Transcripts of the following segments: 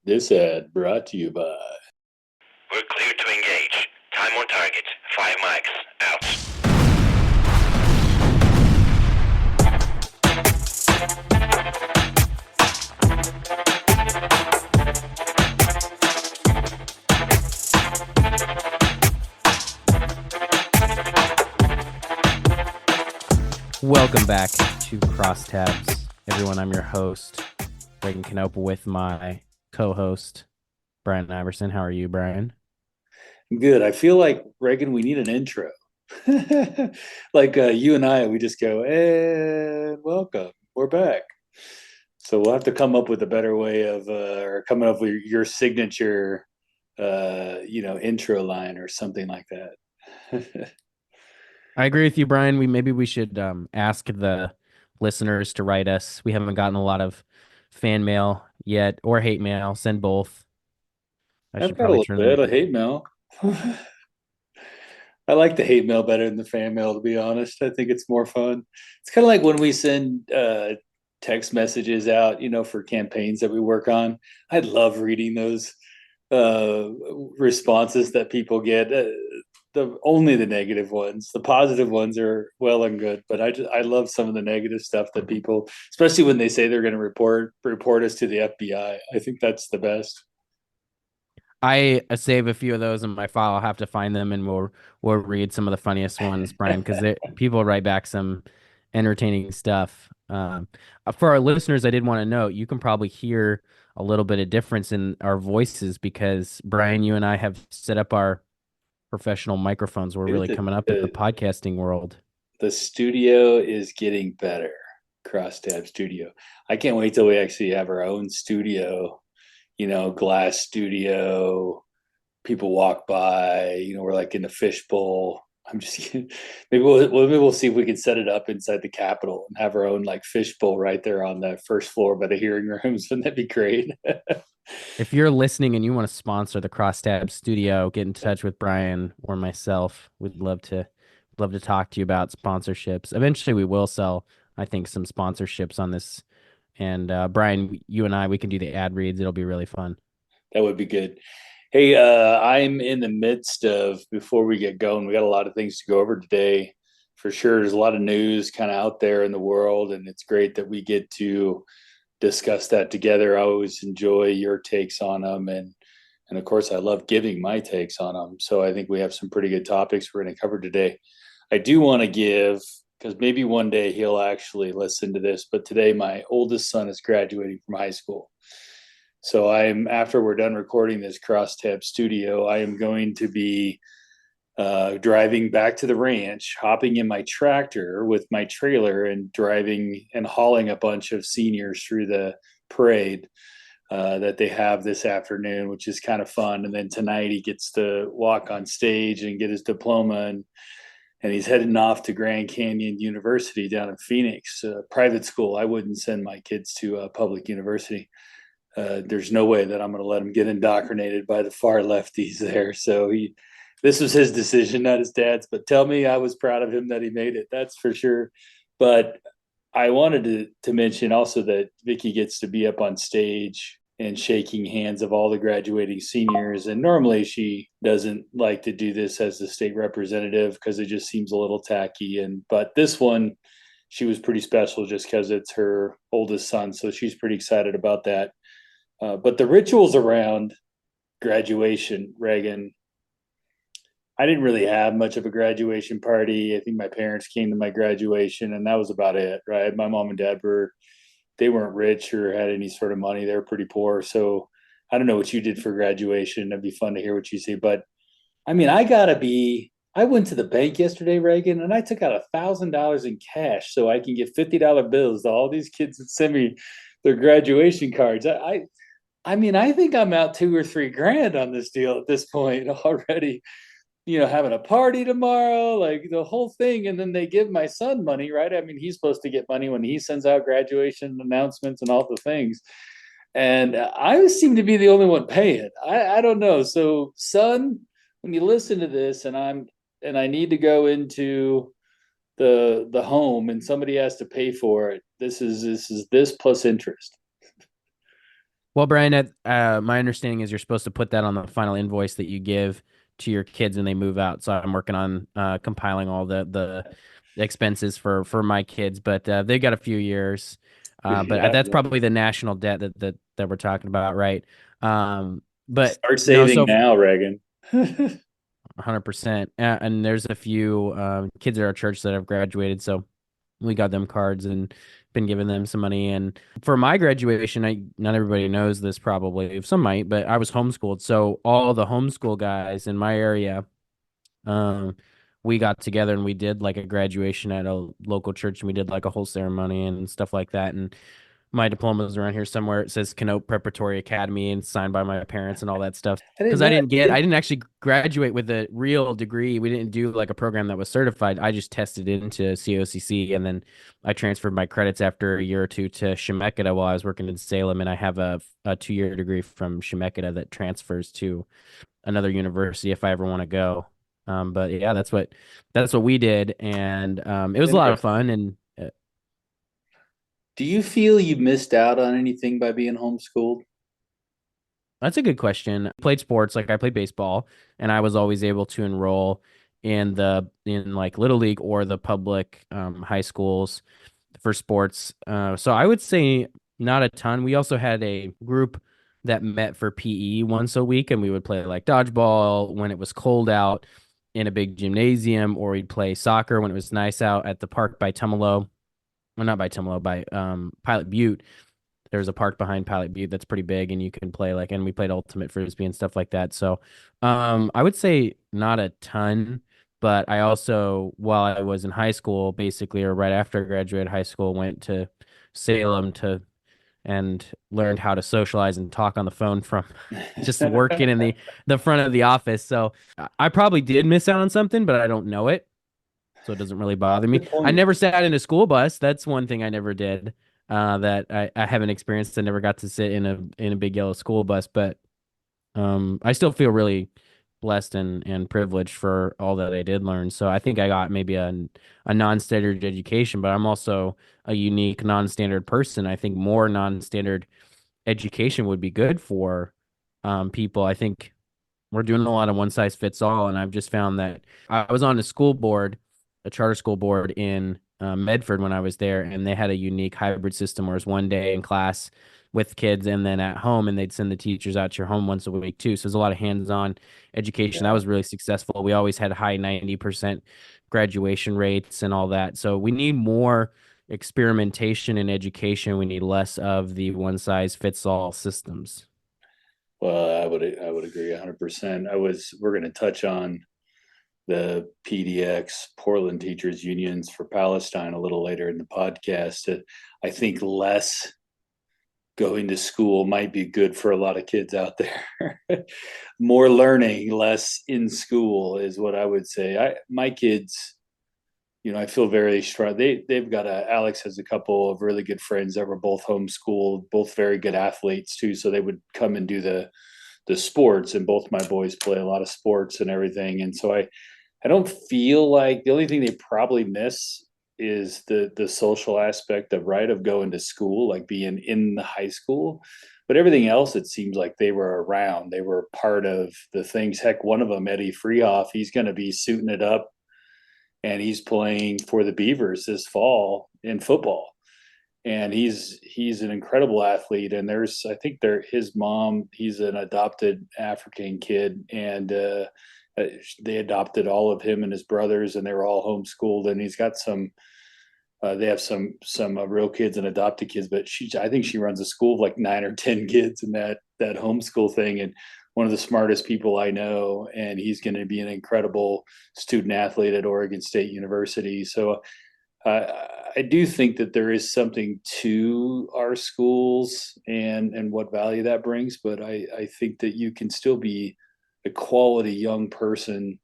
This ad brought to you by. We're clear to engage. Time on target. 5 mics. Out. Welcome back to Crosstabs. Everyone, I'm your host, Reagan Canopa, with my co-host, Bryan and Iverson. How are you, Bryan? Good. I feel like, Reagan, we need an intro. Like you and I, we just go, and welcome. We're back. So we'll have to come up with a better way of, or coming up with your signature, intro line or something like that. I agree with you, Bryan. Maybe we should ask the listeners to write us. We haven't gotten a lot of fan mail yet, or hate mail. Send both. I I've should got a probably little turn bit them. of hate mail. I like the hate mail better than the fan mail, to be honest. I think it's more fun. It's kind of like when we send text messages out, for campaigns that we work on. I love reading those uh, responses that people get. Only the negative ones. The positive ones are well and good, but I love some of the negative stuff that people, especially when they say they're going to report us to the FBI. I think that's the best. I save a few of those in my file. I'll have to find them, and we'll read some of the funniest ones, Bryan, because people write back some entertaining stuff. For our listeners, I did want to note you can probably hear a little bit of difference in our voices because Bryan, you and I have set up our professional microphones. We're really Dude, coming up in the podcasting world. the studio is getting better. Crosstab Studio. I can't wait till we actually have our own studio. Glass studio. People walk by. We're like in the fishbowl. I'm just kidding. Maybe we'll see if we can set it up inside the Capitol and have our own like fishbowl right there on the first floor by the hearing rooms. Wouldn't that be great? If you're listening and you want to sponsor the Crosstab Studio, get in touch with Bryan or myself. We'd love to talk to you about sponsorships. Eventually, we will sell, I think, some sponsorships on this. And Bryan, you and I, we can do the ad reads. It'll be really fun. That would be good. Hey, I'm in the midst of, before we get going, we got a lot of things to go over today. For sure, there's a lot of news kind of out there in the world, and it's great that we get to discuss that together. I always enjoy your takes on them, and of course, I love giving my takes on them. So I think we have some pretty good topics we're going to cover today. I do want to give, because maybe one day he'll actually listen to this, but today my oldest son is graduating from high school. So after we're done recording this Crosstab Studio, I am going to be driving back to the ranch, hopping in my tractor with my trailer and driving and hauling a bunch of seniors through the parade that they have this afternoon, which is kind of fun. And then tonight he gets to walk on stage and get his diploma, and he's heading off to Grand Canyon University down in Phoenix, private school. I wouldn't send my kids to a public university. There's no way that I'm going to let him get indoctrinated by the far lefties there. So this was his decision, not his dad's. But tell me, I was proud of him that he made it. That's for sure. But I wanted to mention also that Vikki gets to be up on stage and shaking hands of all the graduating seniors. And normally she doesn't like to do this as the state representative because it just seems a little tacky. But this one, she was pretty special just because it's her oldest son. So she's pretty excited about that. But the rituals around graduation, Reagan, I didn't really have much of a graduation party. I think my parents came to my graduation, and that was about it, right? My mom and dad they weren't rich or had any sort of money. They were pretty poor. So I don't know what you did for graduation. It'd be fun to hear what you say. But I mean, I went to the bank yesterday, Reagan, and I took out $1,000 in cash so I can get $50 bills to all these kids that send me their graduation cards. I mean, I think I'm out 2 or 3 grand on this deal at this point already. Having a party tomorrow, like the whole thing, and then they give my son money, right? I mean, he's supposed to get money when he sends out graduation announcements and all the things, and I seem to be the only one paying. I don't know. So, son, when you listen to this, and I need to go into the home, and somebody has to pay for it. This is this plus interest. Well, Brian, my understanding is you're supposed to put that on the final invoice that you give to your kids when they move out. So I'm working on compiling all the expenses for my kids, but they've got a few years. But Yeah, that's probably the national debt that we're talking about, right? But start no, saving so now, Reagan. 100%. And there's a few kids at our church that have graduated, so we got them cards and been giving them some money. And for my graduation, not everybody knows this probably, some might, but I was homeschooled. So all the homeschool guys in my area, um, we got together and we did like a graduation at a local church, and we did like a whole ceremony and stuff like that. And my diploma's around here somewhere. It says Canope Preparatory Academy and signed by my parents and all that stuff. I Because didn't know I it. didn't actually graduate with a real degree. We didn't do like a program that was certified. I just tested into COCC, and then I transferred my credits after a year or two to Shemeketa while I was working in Salem. And I have a 2-year degree from Shemeketa that transfers to another university if I ever want to go. But yeah, that's what we did, and it was a lot of Interesting. fun. And Do you feel you missed out on anything by being homeschooled? that's a good question. I played sports, like I played baseball, and I was always able to enroll in like Little League or the public high schools for sports. So I would say not a ton. We also had a group that met for PE once a week, and we would play like dodgeball when it was cold out in a big gymnasium, or we'd play soccer when it was nice out at the park by Tumalo. Well, not by Tumalo, by Pilot Butte. There's a park behind Pilot Butte that's pretty big, and you can play like, and we played ultimate frisbee and stuff like that. So, I would say not a ton, but I also, while I was in high school, basically, or right after I graduated high school, went to Salem to and learned how to socialize and talk on the phone from just working in the front of the office. So I probably did miss out on something, but I don't know it, so it doesn't really bother me. Good I point. never sat in a school bus. That's one thing I never did. That I haven't experienced. I never got to sit in a big yellow school bus, but I still feel really blessed and privileged for all that I did learn. So I think I got maybe a non-standard education, but I'm also a unique non-standard person. I think more non-standard education would be good for people. I think we're doing a lot of one size fits all, and I've just found that I was on a school board, a charter school board in Medford when I was there, and they had a unique hybrid system where it's one day in class with kids and then at home, and they'd send the teachers out to your home once a week too. So there's a lot of hands-on education. That Yeah. was really successful. We always had high 90% graduation rates and all that. So we need more experimentation in education. We need less of the one size fits all systems. Well, I would agree 100%. We're going to touch on the PDX Portland Teachers Unions for Palestine a little later in the podcast. I think less going to school might be good for a lot of kids out there. More learning, less in school is what I would say. My kids, I feel very strong. They've got Alex has a couple of really good friends that were both homeschooled, both very good athletes too. So they would come and do the sports, and both my boys play a lot of sports and everything. And so I don't feel like the only thing they probably miss is the social aspect of going to school, like being in the high school. But everything else, it seems like they were around. They were part of the things. Heck, one of them, Eddie Freehoff, he's going to be suiting it up, and he's playing for the Beavers this fall in football. And he's an incredible athlete. And I think his mom, he's an adopted African kid, and they adopted all of him and his brothers, and they were all homeschooled. And he's got some. They have some real kids and adopted kids, but I think she runs a school of like 9 or 10 kids in that homeschool thing. And one of the smartest people I know, and he's going to be an incredible student athlete at Oregon State University. So I do think that there is something to our schools and what value that brings, but I think that you can still be a quality young person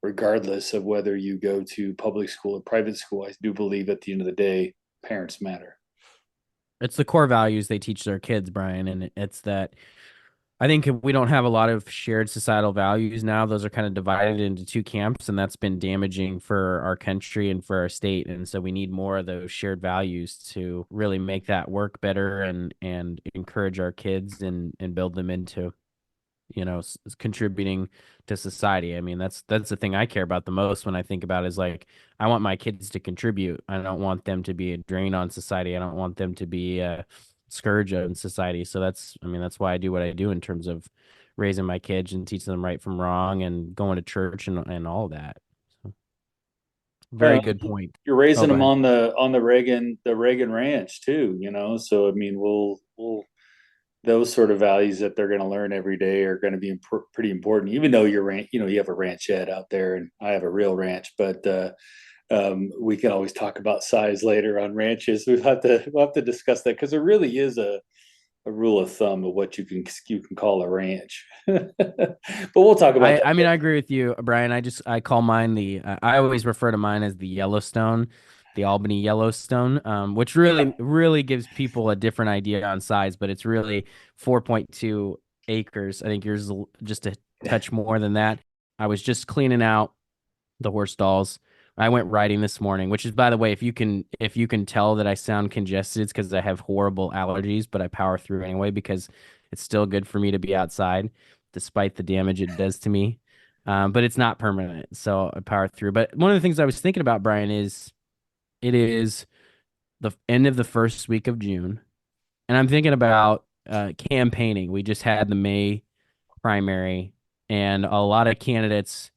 regardless of whether you go to public school or private school. I do believe at the end of the day, parents matter. It's the core values they teach their kids, Brian, and it's that I think we don't have a lot of shared societal values now. Those are kind of divided into two camps, and that's been damaging for our country and for our state. And so we need more of those shared values to really make that work better and encourage our kids and build them into, contributing to society. I mean, that's the thing I care about the most when I think about is like I want my kids to contribute. I don't want them to be a drain on society. I don't want them to be a scourge on society. So that's why I do what I do in terms of raising my kids and teaching them right from wrong and going to church and all that. So, very Well, good point. you're Oh, raising go them ahead. on the Reagan Ranch too, So I mean, we'll those sort of values that they're going to learn every day are going to be pretty important. Even though you have a ranchette out there, and I have a real ranch, but we can always talk about size later on ranches. We'll have to discuss that because there really is a rule of thumb of what you can call a ranch. But we'll talk about I mean, that. I agree with you, Brian. I call mine I always refer to mine as the Yellowstone, the Albany Yellowstone, which really gives people a different idea on size, but it's really 4.2 acres. I think yours is just a touch more than that. I was just cleaning out the horse stalls. I went riding this morning, which is, by the way, if you can tell that I sound congested, it's because I have horrible allergies, but I power through anyway because it's still good for me to be outside, despite the damage it does to me. But it's not permanent, so I power through. But one of the things I was thinking about, Brian, is it is the end of the first week of June, and I'm thinking about campaigning. We just had the May primary, and a lot of candidates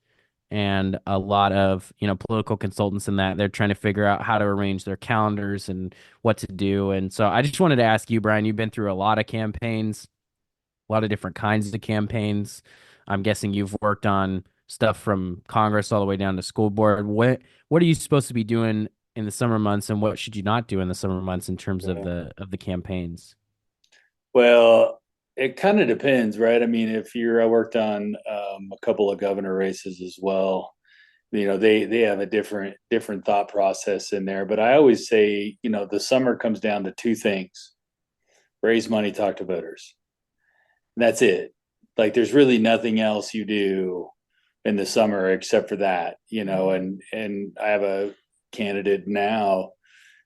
and a lot of political consultants in that they're trying to figure out how to arrange their calendars and what to do. And so I just wanted to ask you, Brian, you've been through a lot of campaigns, a lot of different kinds of campaigns. I'm guessing you've worked on stuff from Congress all the way down to school board. What are you supposed to be doing in the summer months, and what should you not do in the summer months in terms of Yeah. the campaigns? Well, it kind of depends, right? I mean, I worked on a couple of governor races as well. They have a different thought process in there. But I always say, the summer comes down to two things: raise money, talk to voters. That's it. Like, there's really nothing else you do in the summer except for that, and I have a candidate now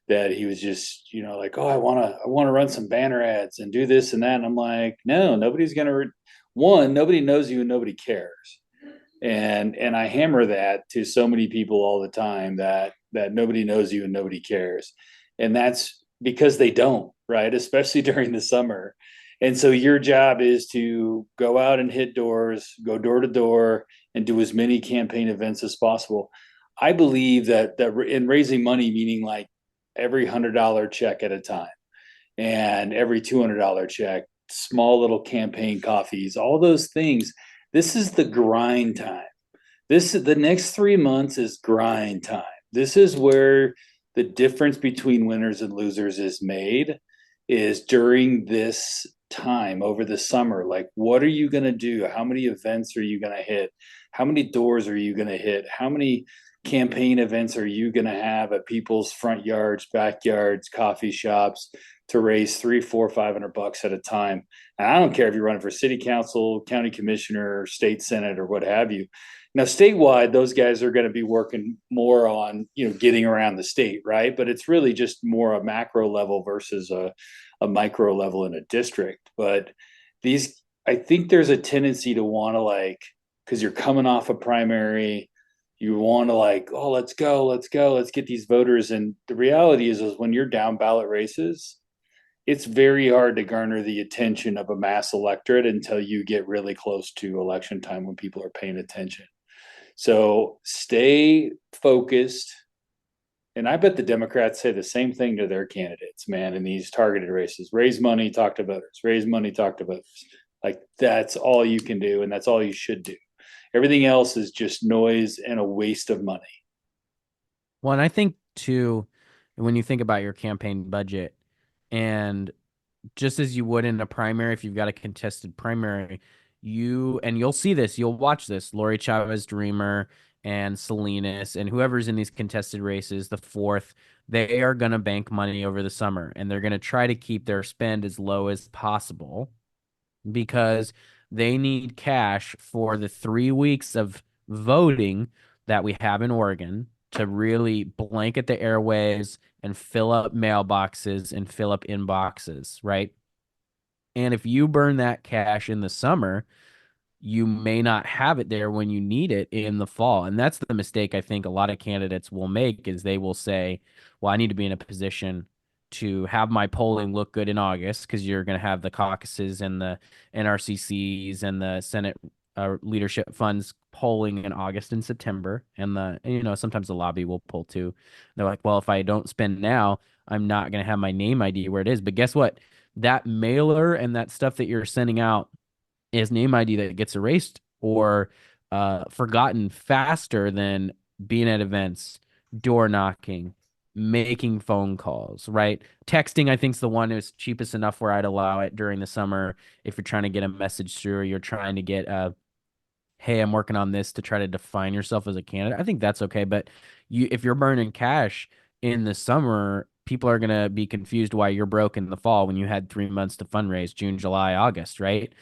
that he was just, like, oh, I want to run some banner ads and do this and that. And I'm like, no, nobody's going to, one, nobody knows you and nobody cares. And I hammer that to so many people all the time that nobody knows you and nobody cares. And that's because they don't, right? Especially during the summer. And so your job is to go out and hit doors, go door to door, and do as many campaign events as possible. I believe that in raising money, meaning like every $100 check at a time and every $200 check, small little campaign coffees, all those things. This is the grind time. The next 3 months is grind time. This is where the difference between winners and losers is made, is during this time over the summer. Like, what are you going to do? How many events are you going to hit? How many doors are you going to hit? How many campaign events are you going to have at people's front yards, backyards, coffee shops to raise 3, 4, $500 at a time? And I don't care if you're running for city council, county commissioner, state senate, or what have you. Now, statewide, those guys are going to be working more on, getting around the state, right? But it's really just more a macro level versus a micro level in a district. But I think there's a tendency to want to, like, because you're coming off a primary, you want to, like, oh, let's go, let's get these voters. And the reality is when you're down ballot races, it's very hard to garner the attention of a mass electorate until you get really close to election time when people are paying attention. So stay focused. And I bet the Democrats say the same thing to their candidates, man, in these targeted races. Raise money, talk to voters. Raise money, talk to voters. Like, that's all you can do, and that's all you should do. Everything else is just noise and a waste of money. Well, and I think too, when you think about your campaign budget, and just as you would in a primary, if you've got a contested primary, you'll see this, you'll watch this, Lori Chavez Dreamer and Salinas and whoever's in these contested races, the fourth, they are going to bank money over the summer and they're going to try to keep their spend as low as possible because they need cash for the 3 weeks of voting that we have in Oregon to really blanket the airwaves and fill up mailboxes and fill up inboxes, right? And if you burn that cash in the summer, you may not have it there when you need it in the fall. And that's the mistake I think a lot of candidates will make is they will say, well, I need to be in a position to have my polling look good in August because you're going to have the caucuses and the NRCCs and the Senate leadership funds polling in August and September. And sometimes the lobby will pull too. They're like, well, if I don't spend now, I'm not going to have my name ID where it is. But guess what? That mailer and that stuff that you're sending out is name ID that gets erased or forgotten faster than being at events, door knocking, making phone calls, right? Texting, I think, is the one is cheapest enough where I'd allow it during the summer if you're trying to get a message through or you're trying to get hey, I'm working on this to try to define yourself as a candidate. I think that's okay. But if you're burning cash in the summer, people are going to be confused why you're broke in the fall when you had 3 months to fundraise, June, July, August, right?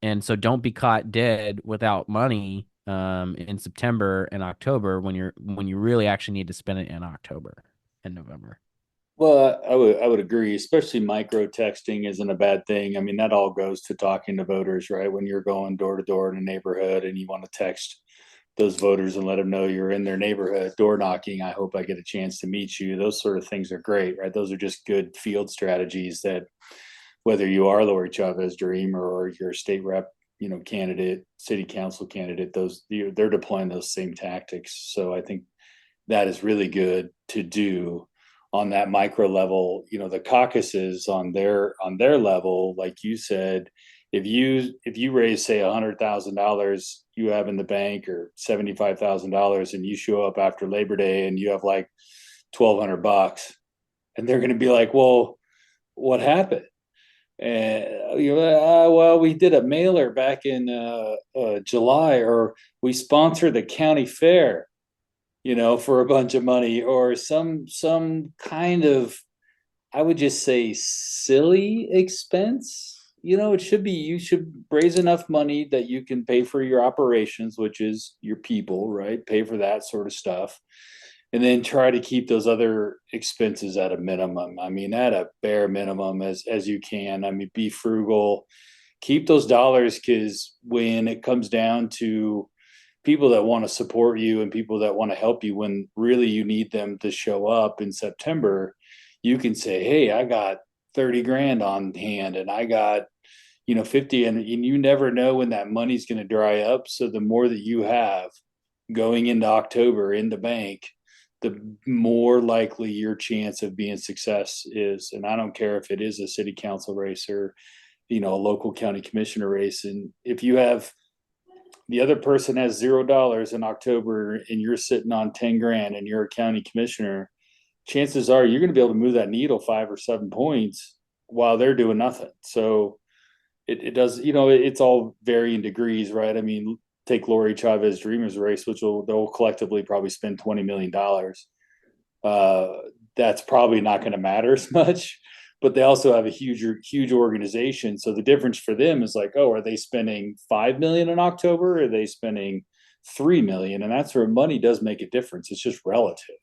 And so don't be caught dead without money in September and October when you really actually need to spend it in October and November. Well, I would agree, especially micro texting isn't a bad thing. I mean, that all goes to talking to voters, right? When you're going door to door in a neighborhood and you want to text those voters and let them know you're in their neighborhood, door knocking, I hope I get a chance to meet you. Those sort of things are great, right? Those are just good field strategies that whether you are Lori Chavez Dreamer or your state rep, candidate, city council candidate, they're deploying those same tactics. So I think that is really good to do on that micro level. The caucuses on their level, like you said, if you raise say $100,000 you have in the bank or $75,000 and you show up after Labor Day and you have like $1,200, and they're going to be like, well, what happened? And well, we did a mailer back in July, or we sponsored the county fair, for a bunch of money, or some kind of, I would just say, silly expense. It should be, you should raise enough money that you can pay for your operations, which is your people, right? Pay for that sort of stuff. And then try to keep those other expenses at a minimum. I mean, at a bare minimum as you can. I mean, be frugal, keep those dollars, because when it comes down to people that want to support you and people that want to help you when really you need them to show up in September, you can say, hey, I got 30 grand on hand and I got 50, and you never know when that money's going to dry up. So the more that you have going into October in the bank, the more likely your chance of being success is. And I don't care if it is a city council race or, a local county commissioner race. And if you have the other person has $0 in October and you're sitting on 10 grand and you're a county commissioner, chances are you're going to be able to move that needle 5 or 7 points while they're doing nothing. So it does, it's all varying degrees, right? I mean, take Lori Chavez Dreamers race, which they'll collectively probably spend $20 million. That's probably not going to matter as much, but they also have a huge organization. So the difference for them is like, oh, are they spending 5 million in October? Or are they spending 3 million? And that's where money does make a difference. It's just relative.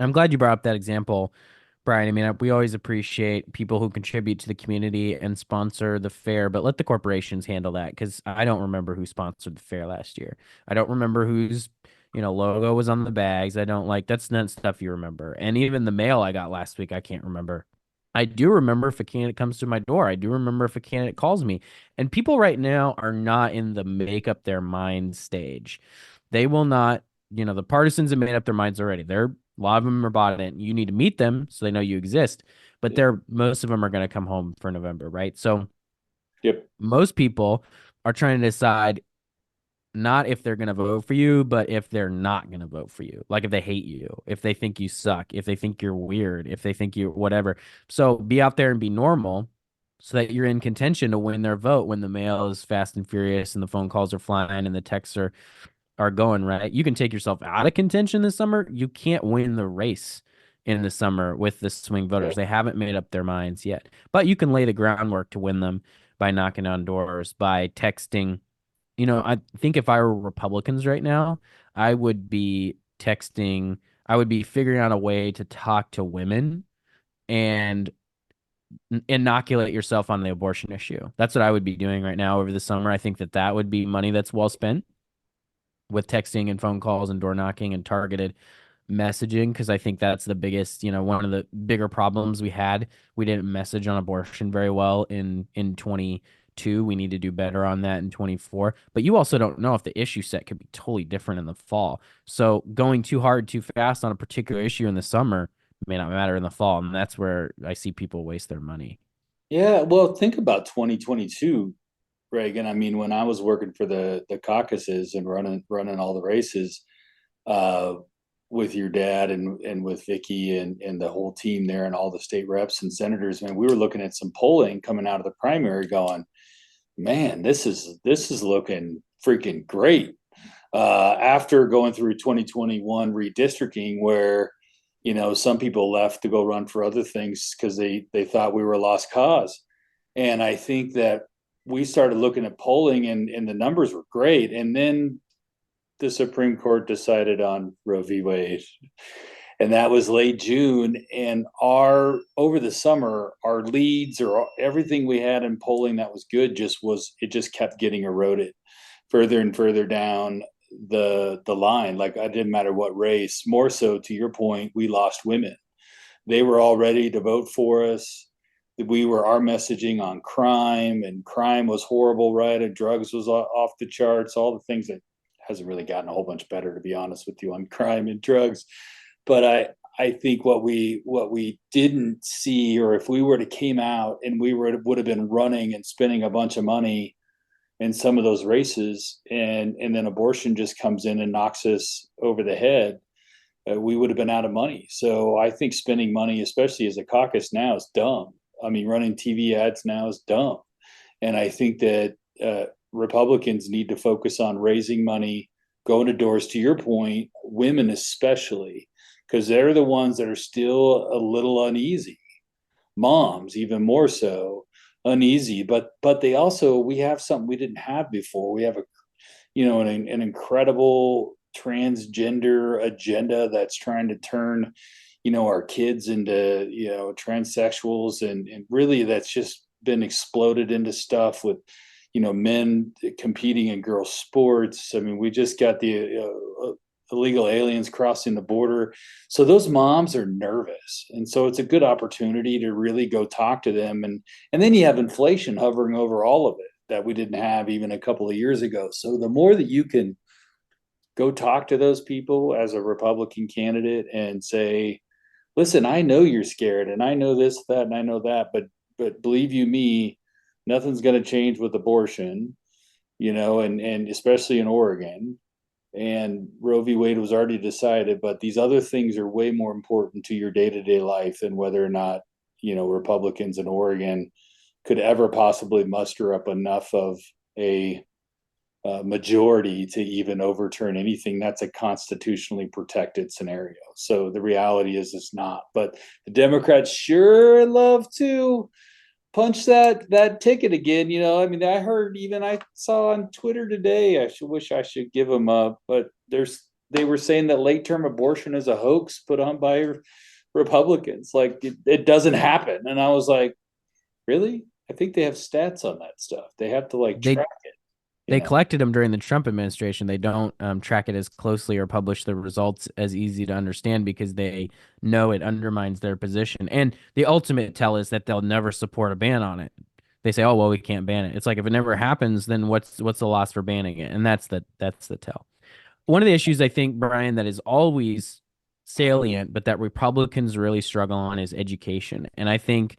I'm glad you brought up that example, Bryan. I mean, we always appreciate people who contribute to the community and sponsor the fair, but let the corporations handle that, because I don't remember who sponsored the fair last year. I don't remember whose, logo was on the bags. I don't that's not stuff you remember. And even the mail I got last week, I can't remember. I do remember if a candidate comes to my door. I do remember if a candidate calls me. And people right now are not in the make up their mind stage. They will not, the partisans have made up their minds already. A lot of them are bought in. You need to meet them so they know you exist. But most of them are going to come home for November, right? So Yep. Most people are trying to decide not if they're going to vote for you, but if they're not going to vote for you. Like if they hate you, if they think you suck, if they think you're weird, if they think you whatever. So be out there and be normal so that you're in contention to win their vote when the mail is fast and furious and the phone calls are flying and the texts are going, right? You can take yourself out of contention this summer. You can't win the race in the summer with the swing voters. They haven't made up their minds yet, but you can lay the groundwork to win them by knocking on doors, by texting. I think if I were Republicans right now, I would be texting, I would be figuring out a way to talk to women and inoculate yourself on the abortion issue. That's what I would be doing right now over the summer. I think that would be money that's well spent with texting and phone calls and door knocking and targeted messaging, because I think that's the biggest, one of the bigger problems we had. We didn't message on abortion very well in 22. We need to do better on that in 24. But you also don't know if the issue set could be totally different in the fall. So going too hard, too fast on a particular issue in the summer may not matter in the fall, and that's where I see people waste their money. Yeah, well, think about 2022, Reagan. I mean, when I was working for the caucuses and running all the races, uh, with your dad and with Vikki and the whole team there and all the state reps and senators, man, we were looking at some polling coming out of the primary, going, man, this is looking freaking great. After going through 2021 redistricting, where some people left to go run for other things because they thought we were a lost cause, and I think that we started looking at polling and the numbers were great, and then the Supreme Court decided on Roe v. Wade, and that was late June. And our over the summer, our leads or everything we had in polling that was good just kept getting eroded further and further down the line. Like, it didn't matter what race. More so, to your point, we lost women. They were all ready to vote for us. Our messaging on crime, and crime was horrible, right? And drugs was off the charts. All the things that hasn't really gotten a whole bunch better, to be honest with you, on crime and drugs. But I think what we didn't see, or if we were to came out and would have been running and spending a bunch of money in some of those races, and then abortion just comes in and knocks us over the head, we would have been out of money. So I think spending money, especially as a caucus now, is dumb. I mean, running TV ads now is dumb. And I think that Republicans need to focus on raising money, going to doors, to your point, women especially, because they're the ones that are still a little uneasy. Moms, even more so, uneasy. But we have something we didn't have before. We have an incredible transgender agenda that's trying to turn our kids into transsexuals, and really that's just been exploded into stuff with men competing in girls sports. I mean, we just got the illegal aliens crossing the border, so those moms are nervous, and so it's a good opportunity to really go talk to them. And then you have inflation hovering over all of it that we didn't have even a couple of years ago. So the more that you can go talk to those people as a Republican candidate and say, listen, I know you're scared, and I know this, that, and I know that, but believe you me, nothing's going to change with abortion, and especially in Oregon. And Roe v. Wade was already decided, but these other things are way more important to your day-to-day life than whether or not, Republicans in Oregon could ever possibly muster up enough of a majority to even overturn anything that's a constitutionally protected scenario. So the reality is it's not. But the Democrats sure love to punch that ticket again. I mean, I saw on Twitter today, wish I should give them up, but they were saying that late term abortion is a hoax put on by Republicans. Like, it doesn't happen. And I was like, really? I think they have stats on that stuff. They have to They track it. They collected them during the Trump administration. They don't track it as closely or publish the results as easy to understand, because they know it undermines their position. And the ultimate tell is that they'll never support a ban on it. They say, "Oh, well, we can't ban it." It's like, if it never happens, then what's the loss for banning it? And that's the tell. One of the issues, I think, Bryan, that is always salient, but that Republicans really struggle on, is education. And I think,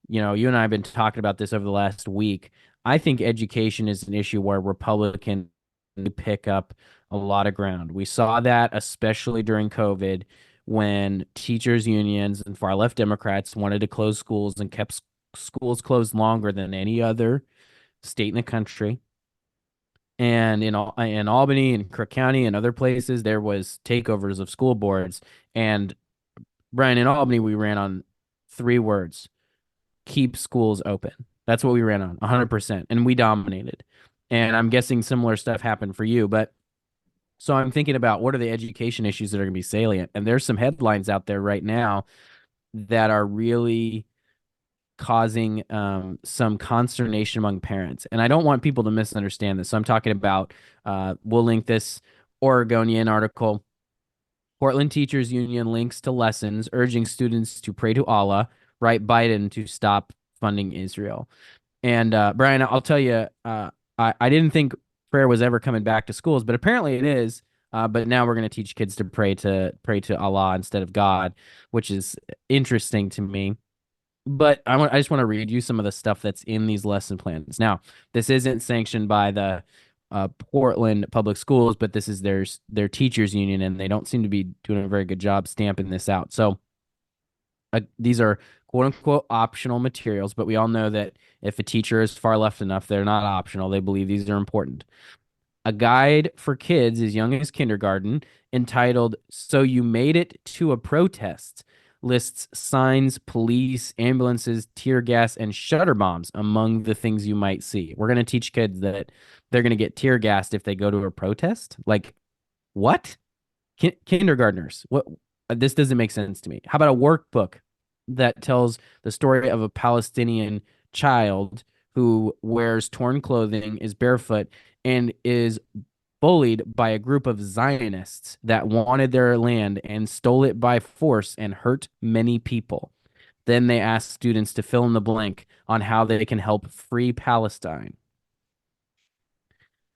you and I have been talking about this over the last week. I think education is an issue where Republicans pick up a lot of ground. We saw that especially during COVID, when teachers unions and far left Democrats wanted to close schools and kept schools closed longer than any other state in the country. And in Albany and Crook County and other places, there was takeovers of school boards. And Bryan, in Albany, we ran on 3 words: keep schools open. That's what we ran on, 100%, and we dominated. And I'm guessing similar stuff happened for you, but so I'm thinking about what are the education issues that are going to be salient, and there's some headlines out there right now that are really causing some consternation among parents. And I don't want people to misunderstand this. So I'm talking about, we'll link this Oregonian article. Portland Teachers Union links to lessons urging students to pray to Allah, write Biden to stop funding Israel. And Bryan, I'll tell you, I didn't think prayer was ever coming back to schools, but apparently it is. But now we're going to teach kids to pray to Allah instead of God, which is interesting to me. But I just want to read you some of the stuff that's in these lesson plans. Now, this isn't sanctioned by the Portland Public Schools, but this is their teachers union, and they don't seem to be doing a very good job stamping this out. So these are quote unquote optional materials, but we all know that if a teacher is far left enough, they're not optional. They believe these are important. A guide for kids as young as kindergarten entitled "So You Made It to a Protest" lists signs, police, ambulances, tear gas, and shutter bombs among the things you might see. We're going to teach kids that they're going to get tear gassed if they go to a protest. Like, what? Kindergartners. What? This doesn't make sense to me. How about a workbook that tells the story of a Palestinian child who wears torn clothing, is barefoot, and is bullied by a group of Zionists that wanted their land and stole it by force and hurt many people. Then they asked students to fill in the blank on how they can help free Palestine.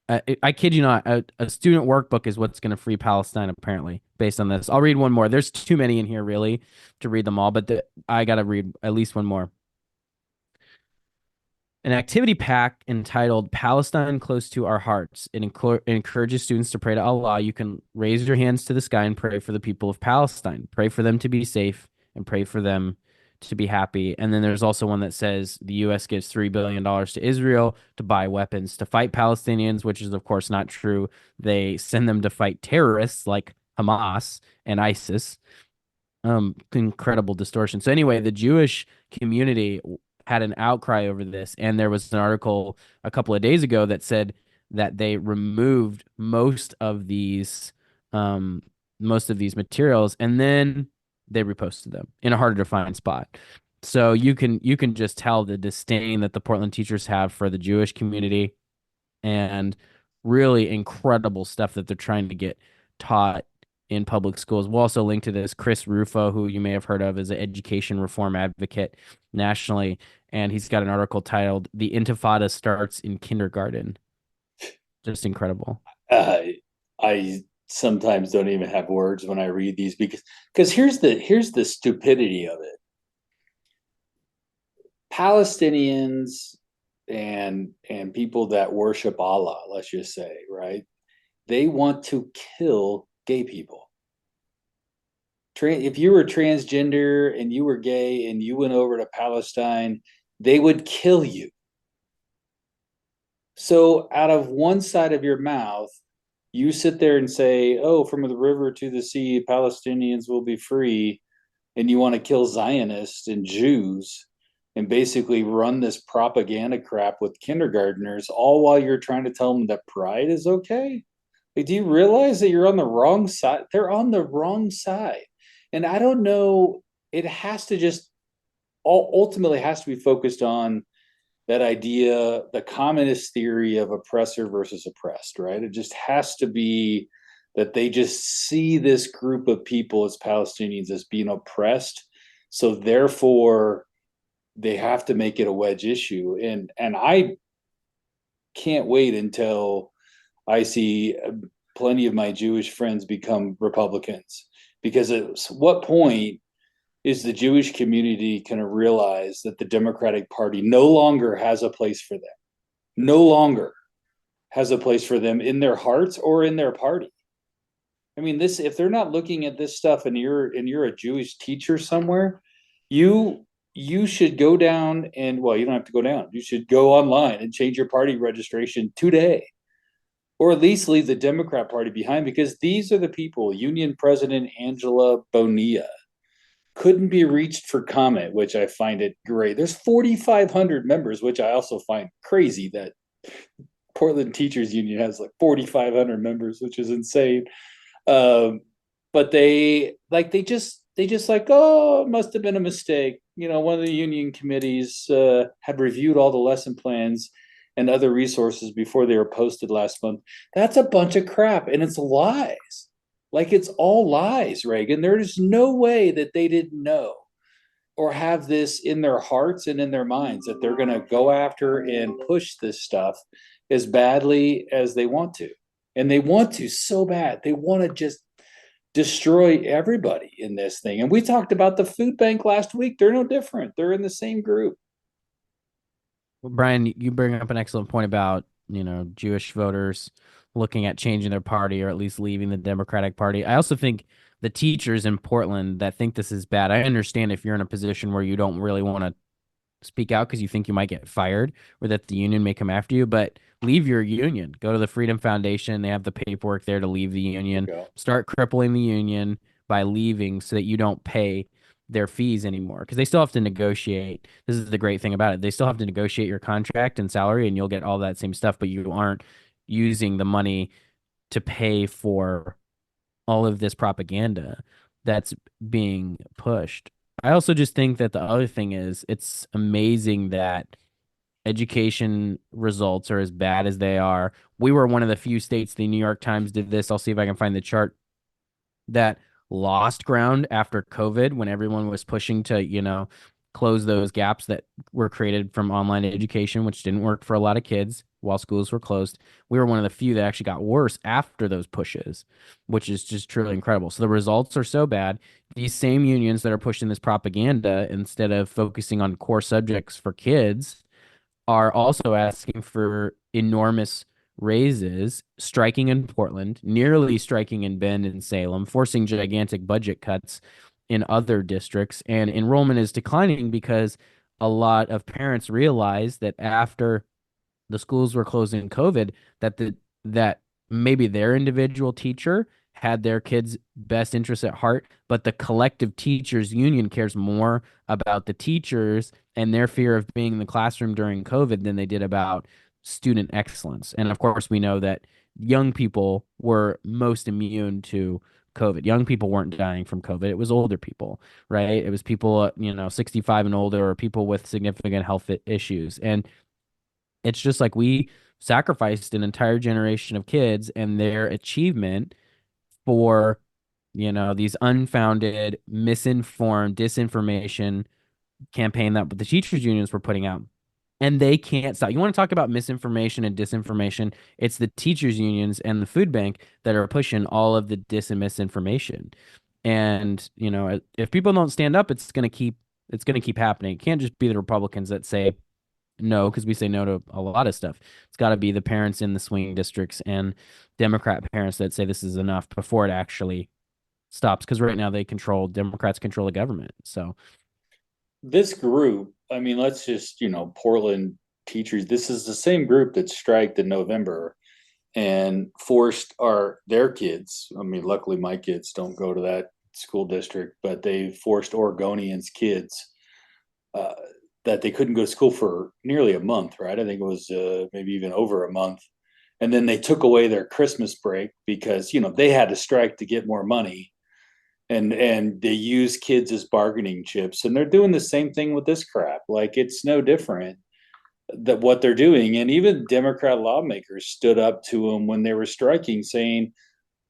I kid you not, a student workbook is what's going to free Palestine, apparently, based on this. I'll read one more. There's too many in here, really, to read them all, but I got to read at least one more. An activity pack entitled Palestine Close to Our Hearts. It encourages students to pray to Allah. You can raise your hands to the sky and pray for the people of Palestine. Pray for them to be safe and pray for them to be happy. And then there's also one that says the U.S. gives $3 billion to Israel to buy weapons to fight Palestinians, which is, of course, not true. They send them to fight terrorists like Hamas and ISIS. Incredible distortion. So anyway, the Jewish community had an outcry over this, and there was an article a couple of days ago that said that they removed most of these materials, and then they reposted them in a harder to find spot. So you can just tell the disdain that the Portland teachers have for the Jewish community, and really incredible stuff that they're trying to get taught in public schools. We'll also link to this. Chris Rufo, who you may have heard of, is an education reform advocate nationally, and he's got an article titled "The Intifada Starts in Kindergarten." Just incredible. I sometimes don't even have words when I read these because here's the stupidity of it. Palestinians and people that worship Allah, let's just say, right? They want to kill gay people. If you were transgender and you were gay and you went over to Palestine, they would kill you. So out of one side of your mouth, you sit there and say, oh, from the river to the sea, Palestinians will be free. And you want to kill Zionists and Jews and basically run this propaganda crap with kindergartners, all while you're trying to tell them that pride is okay. Like, do you realize that you're on the wrong side? They're on the wrong side. And I don't know, it has to just ultimately has to be focused on that idea, the communist theory of oppressor versus oppressed, right? It just has to be that they just see this group of people as Palestinians as being oppressed. So therefore, they have to make it a wedge issue. And I can't wait until I see plenty of my Jewish friends become Republicans, because at what point is the Jewish community going to realize that the Democratic Party no longer has a place for them, no longer has a place for them in their hearts or in their party? I mean, if they're not looking at this stuff and you're a Jewish teacher somewhere, you should go down and, well, you don't have to go down. You should go online and change your party registration today, or at least leave the Democrat Party behind, because these are the people, Union President Angela Bonilla, couldn't be reached for comment, which I find it great. There's 4,500 members, which I also find crazy that Portland Teachers Union has like 4,500 members, which is insane. But they just like, oh, it must have been a mistake. One of the union committees had reviewed all the lesson plans and other resources before they were posted last month. That's a bunch of crap, and it's lies. Like, it's all lies, Reagan. There's no way that they didn't know or have this in their hearts and in their minds that they're going to go after and push this stuff as badly as they want to. And they want to so bad. They want to just destroy everybody in this thing. And we talked about the food bank last week. They're no different. They're in the same group. Well, Brian, you bring up an excellent point about, Jewish voters looking at changing their party or at least leaving the Democratic Party. I also think the teachers in Portland that think this is bad, I understand if you're in a position where you don't really want to speak out because you think you might get fired or that the union may come after you, but leave your union. Go to the Freedom Foundation. They have the paperwork there to leave the union. Start crippling the union by leaving so that you don't pay their fees anymore, because they still have to negotiate. This is the great thing about it. They still have to negotiate your contract and salary, and you'll get all that same stuff, but you aren't using the money to pay for all of this propaganda that's being pushed. I also just think that the other thing is it's amazing that education results are as bad as they are. We were one of the few states, the New York Times did this. I'll see if I can find the chart, that lost ground after COVID when everyone was pushing to, close those gaps that were created from online education, which didn't work for a lot of kids while schools were closed. We were one of the few that actually got worse after those pushes, which is just truly incredible. So the results are so bad. These same unions that are pushing this propaganda instead of focusing on core subjects for kids are also asking for enormous raises, striking in Portland, nearly striking in Bend and Salem, forcing gigantic budget cuts in other districts. And enrollment is declining because a lot of parents realize that after the schools were closed in COVID, that maybe their individual teacher had their kids' best interests at heart, but the collective teachers union cares more about the teachers and their fear of being in the classroom during COVID than they did about student excellence. And of course, we know that young people were most immune to COVID. Young people weren't dying from COVID. It was older people, right? It was people, 65 and older, or people with significant health issues. And it's just like we sacrificed an entire generation of kids and their achievement for, these unfounded, misinformed, disinformation campaign that the teachers unions were putting out. And they can't stop. You want to talk about misinformation and disinformation? It's the teachers unions and the food bank that are pushing all of the dis and misinformation. And, if people don't stand up, it's going to keep happening. It can't just be the Republicans that say no, because we say no to a lot of stuff. It's got to be the parents in the swing districts and Democrat parents that say this is enough before it actually stops. Because right now Democrats control the government. So this group, I mean, let's just, Portland teachers, this is the same group that striked in November and forced their kids. I mean, luckily my kids don't go to that school district, but they forced Oregonians' kids that they couldn't go to school for nearly a month, right? I think it was maybe even over a month. And then they took away their Christmas break because, they had to strike to get more money. And they use kids as bargaining chips. And they're doing the same thing with this crap. Like, it's no different that what they're doing. And even Democrat lawmakers stood up to them when they were striking, saying,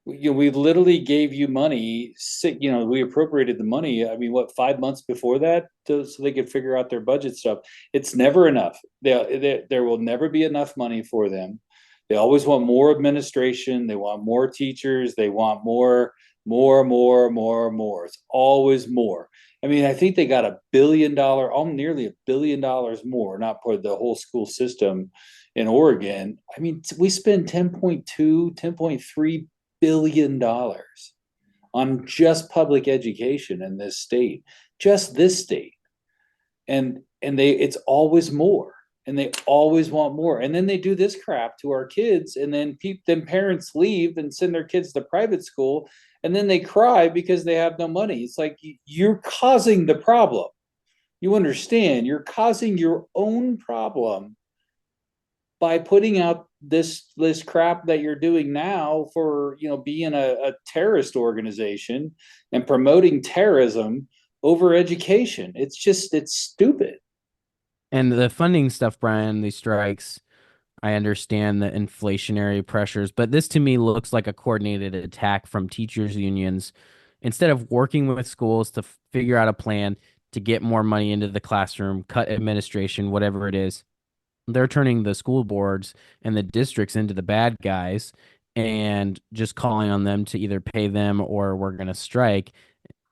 we literally gave you money. We appropriated the money. I mean, 5 months before that, so they could figure out their budget stuff. It's never enough. There will never be enough money for them. They always want more administration. They want more teachers. They want more. It's always more. I mean, I think they got $1 billion, nearly $1 billion more, not for the whole school system in Oregon. I mean, we spend $10.3 billion on just public education in this state, just this state. And it's always more. and they always want more. And then they do this crap to our kids, and then parents leave and send their kids to private school, and then they cry because they have no money. It's like you're causing the problem. You understand? You're causing your own problem by putting out this crap that you're doing now for being a terrorist organization and promoting terrorism over education. It's stupid. And the funding stuff, Brian, these strikes, I understand the inflationary pressures, but this to me looks like a coordinated attack from teachers' unions. Instead of working with schools to figure out a plan to get more money into the classroom, cut administration, whatever it is, they're turning the school boards and the districts into the bad guys and just calling on them to either pay them or we're going to strike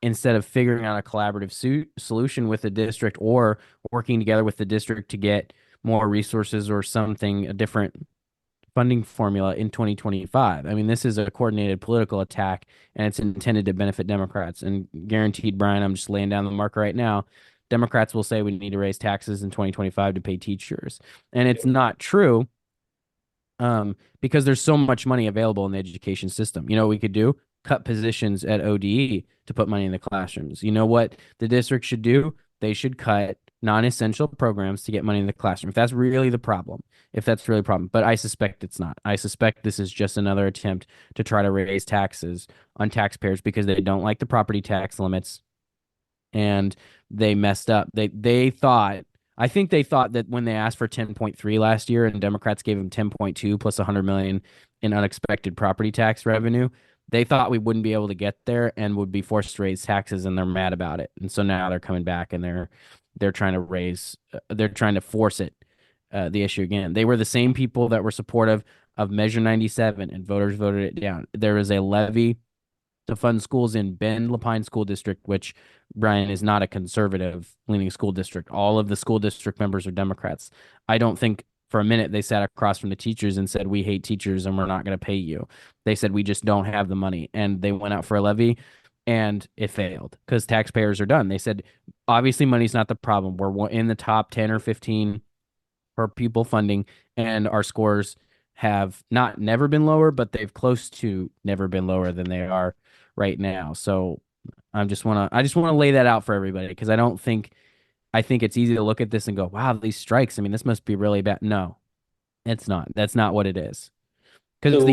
instead of figuring out a collaborative solution with the district or working together with the district to get more resources or something, a different funding formula in 2025. I mean, this is a coordinated political attack and it's intended to benefit Democrats. And guaranteed, Brian, I'm just laying down the mark right now. Democrats will say we need to raise taxes in 2025 to pay teachers. And it's not true because there's so much money available in the education system. You know what we could do? Cut positions at ODE to put money in the classrooms. You know what the district should do? They should cut non-essential programs to get money in the classroom. If that's really the problem, but I suspect it's not. I suspect this is just another attempt to try to raise taxes on taxpayers because they don't like the property tax limits and they messed up. I think they thought that when they asked for 10.3 last year and Democrats gave them 10.2 plus 100 million in unexpected property tax revenue, they thought we wouldn't be able to get there and would be forced to raise taxes, and they're mad about it. And so now they're coming back and they're trying to force it, the issue again. They were the same people that were supportive of Measure 97 and voters voted it down. There was a levy to fund schools in Bend Lapine School District, which, Brian, is not a conservative leaning school district. All of the school district members are Democrats. I don't think for a minute they sat across from the teachers and said, we hate teachers and we're not going to pay you. They said, we just don't have the money. And they went out for a levy and it failed because taxpayers are done. They said, obviously money's not the problem. We're in the top 10 or 15 per pupil funding, and our scores have not never been lower, but they've close to never been lower than they are right now. So I just want to lay that out for everybody because I think it's easy to look at this and go, wow, these strikes, I mean, this must be really bad. No, it's not. That's not what it is. Because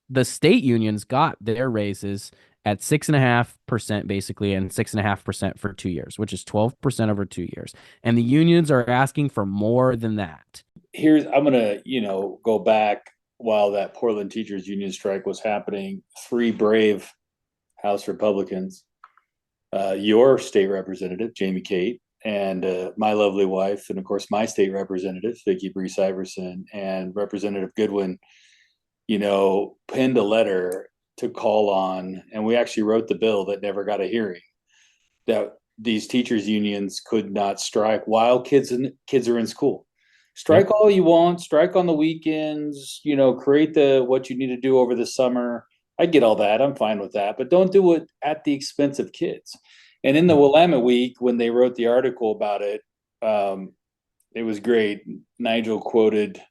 the state unions got their raises at 6.5% basically and 6.5% for 2 years, which is 12% over 2 years. And the unions are asking for more than that. I'm going to, go back while that Portland Teachers Union strike was happening. 3 brave House Republicans, your state representative, Jamie Kate, and my lovely wife, and of course my state representative, Vikki Breese Iverson, and Representative Goodwin, penned a letter to call on, and we actually wrote the bill that never got a hearing, that these teachers unions could not strike while kids are in school. Strike all you want, strike on the weekends, create what you need to do over the summer. I get all that. I'm fine with that, but don't do it at the expense of kids. And in the Willamette Week, when they wrote the article about it, it was great. Nigel quoted,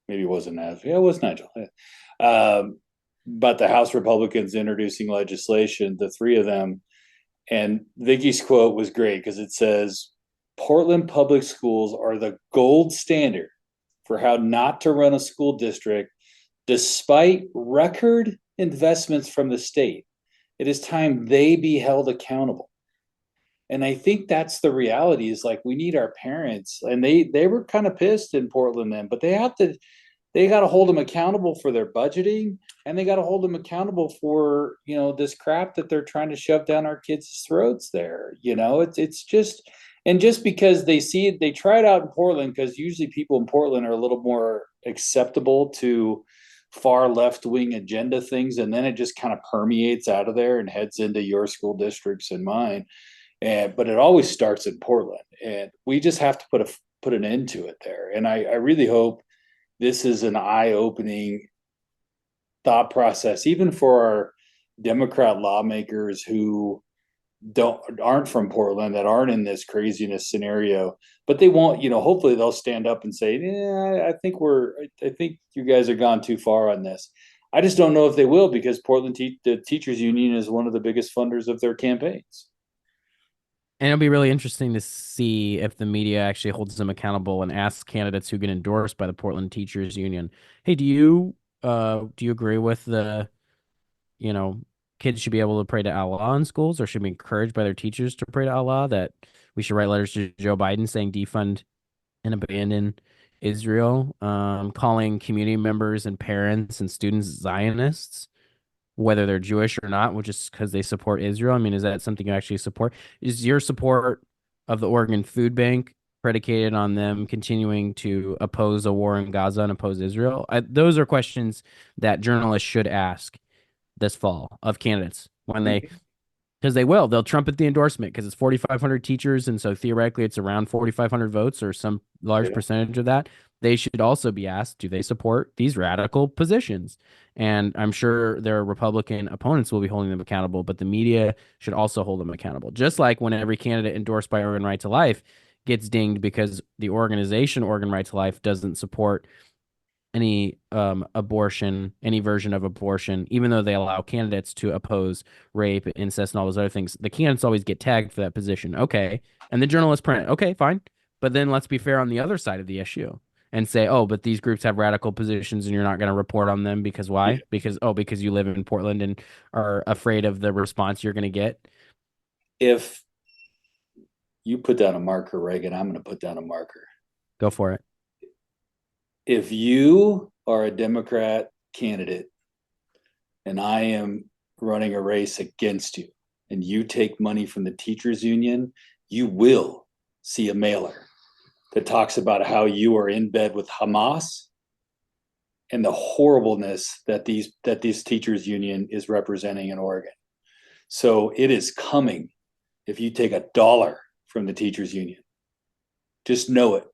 maybe it wasn't Nigel. Yeah, it was Nigel. But the House Republicans introducing legislation, the 3 of them, and Vicki's quote was great because it says, Portland public schools are the gold standard for how not to run a school district despite record investments from the state. It is time they be held accountable. And I think that's the reality, is like we need our parents, and they were kind of pissed in Portland then, but they got to hold them accountable for their budgeting, and they got to hold them accountable for, this crap that they're trying to shove down our kids' throats there. It's just, and just because they see it, they try it out in Portland, because usually people in Portland are a little more acceptable to far left-wing agenda things, and then it just kind of permeates out of there and heads into your school districts and mine. But it always starts in Portland, and we just have to put an end to it there. And I really hope this is an eye-opening thought process, even for our Democrat lawmakers who aren't from Portland, that aren't in this craziness scenario, but they won't, hopefully they'll stand up and say, yeah, I think you guys are gone too far on this. I just don't know if they will, because the teachers union is one of the biggest funders of their campaigns. And it'll be really interesting to see if the media actually holds them accountable and asks candidates who get endorsed by the Portland Teachers Union, hey, do you agree with you know, kids should be able to pray to Allah in schools, or should be encouraged by their teachers to pray to Allah, that we should write letters to Joe Biden saying defund and abandon Israel, calling community members and parents and students Zionists, whether they're Jewish or not, which is because they support Israel. I mean, is that something you actually support? Is your support of the Oregon Food Bank predicated on them continuing to oppose a war in Gaza and oppose Israel? Those are questions that journalists should ask this fall of candidates when because they'll trumpet the endorsement because it's 4,500 teachers. And so theoretically it's around 4,500 votes or some large percentage of that. They should also be asked, do they support these radical positions? And I'm sure their Republican opponents will be holding them accountable, but the media should also hold them accountable. Just like when every candidate endorsed by Oregon Right to Life gets dinged because the organization Oregon Right to Life doesn't support any abortion, any version of abortion, even though they allow candidates to oppose rape, incest, and all those other things. The candidates always get tagged for that position. Okay. And the journalists print it. Okay, fine. But then let's be fair on the other side of the issue and say, oh, but these groups have radical positions and you're not going to report on them because why? Yeah. Because you live in Portland and are afraid of the response you're going to get. If you put down a marker, Reagan, I'm going to put down a marker. Go for it. If you are a Democrat candidate and I am running a race against you and you take money from the teachers union, you will see a mailer that talks about how you are in bed with Hamas and the horribleness that these teachers union is representing in Oregon. So it is coming if you take $1 from the teachers union. Just know it.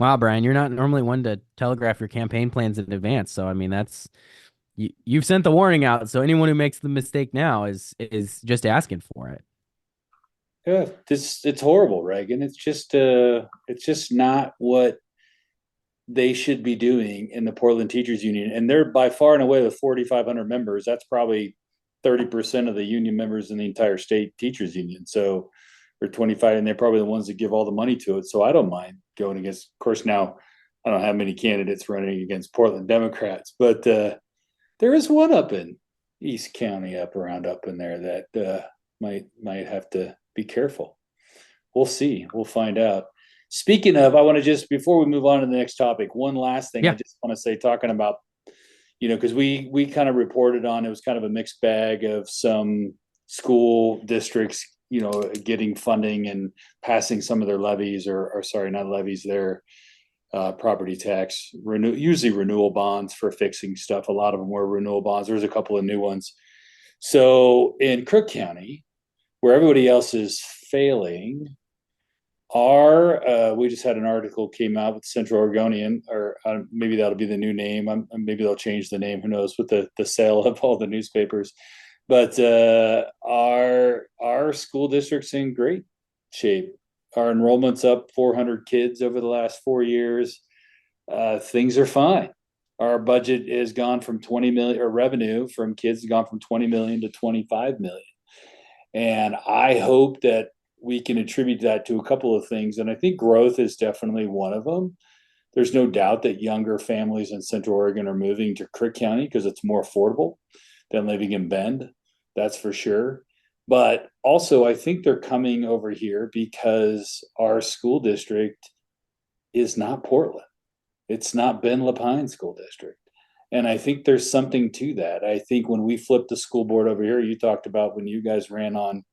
Wow, Bryan, you're not normally one to telegraph your campaign plans in advance. So, I mean, you've sent the warning out. So anyone who makes the mistake now is just asking for it. Yeah, it's horrible, Reagan. It's just not what they should be doing in the Portland Teachers Union. And they're by far and away with 4,500 members. That's probably 30% of the union members in the entire state teachers union. So, or 25, and they're probably the ones that give all the money to it. So I don't mind going against. Of course, now I don't have many candidates running against Portland Democrats, but there is one up in East County, up in there that might have to be careful. We'll see. We'll find out. Speaking of, I want to just, before we move on to the next topic, one last thing. Yeah. I just want to say, talking about, because we kind of reported on, it was kind of a mixed bag of some school districts, getting funding and passing some of their levies or sorry, not levies, their property tax, usually renewal bonds for fixing stuff. A lot of them were renewal bonds. There's a couple of new ones. So in Crook County, where everybody else is failing, we just had an article came out with Central Oregonian, or maybe that'll be the new name. Maybe they'll change the name. Who knows? With the sale of all the newspapers. But our school district's in great shape. Our enrollment's up 400 kids over the last 4 years. Things are fine. Our budget has gone from 20 million, or revenue from kids has gone from 20 million to 25 million. And I hope that we can attribute that to a couple of things. And I think growth is definitely one of them. There's no doubt that younger families in Central Oregon are moving to Crook County because it's more affordable than living in Bend. That's for sure. But also, I think they're coming over here because our school district is not Portland. It's not Ben Lapine School District. And I think there's something to that. I think when we flipped the school board over here, you talked about when you guys ran on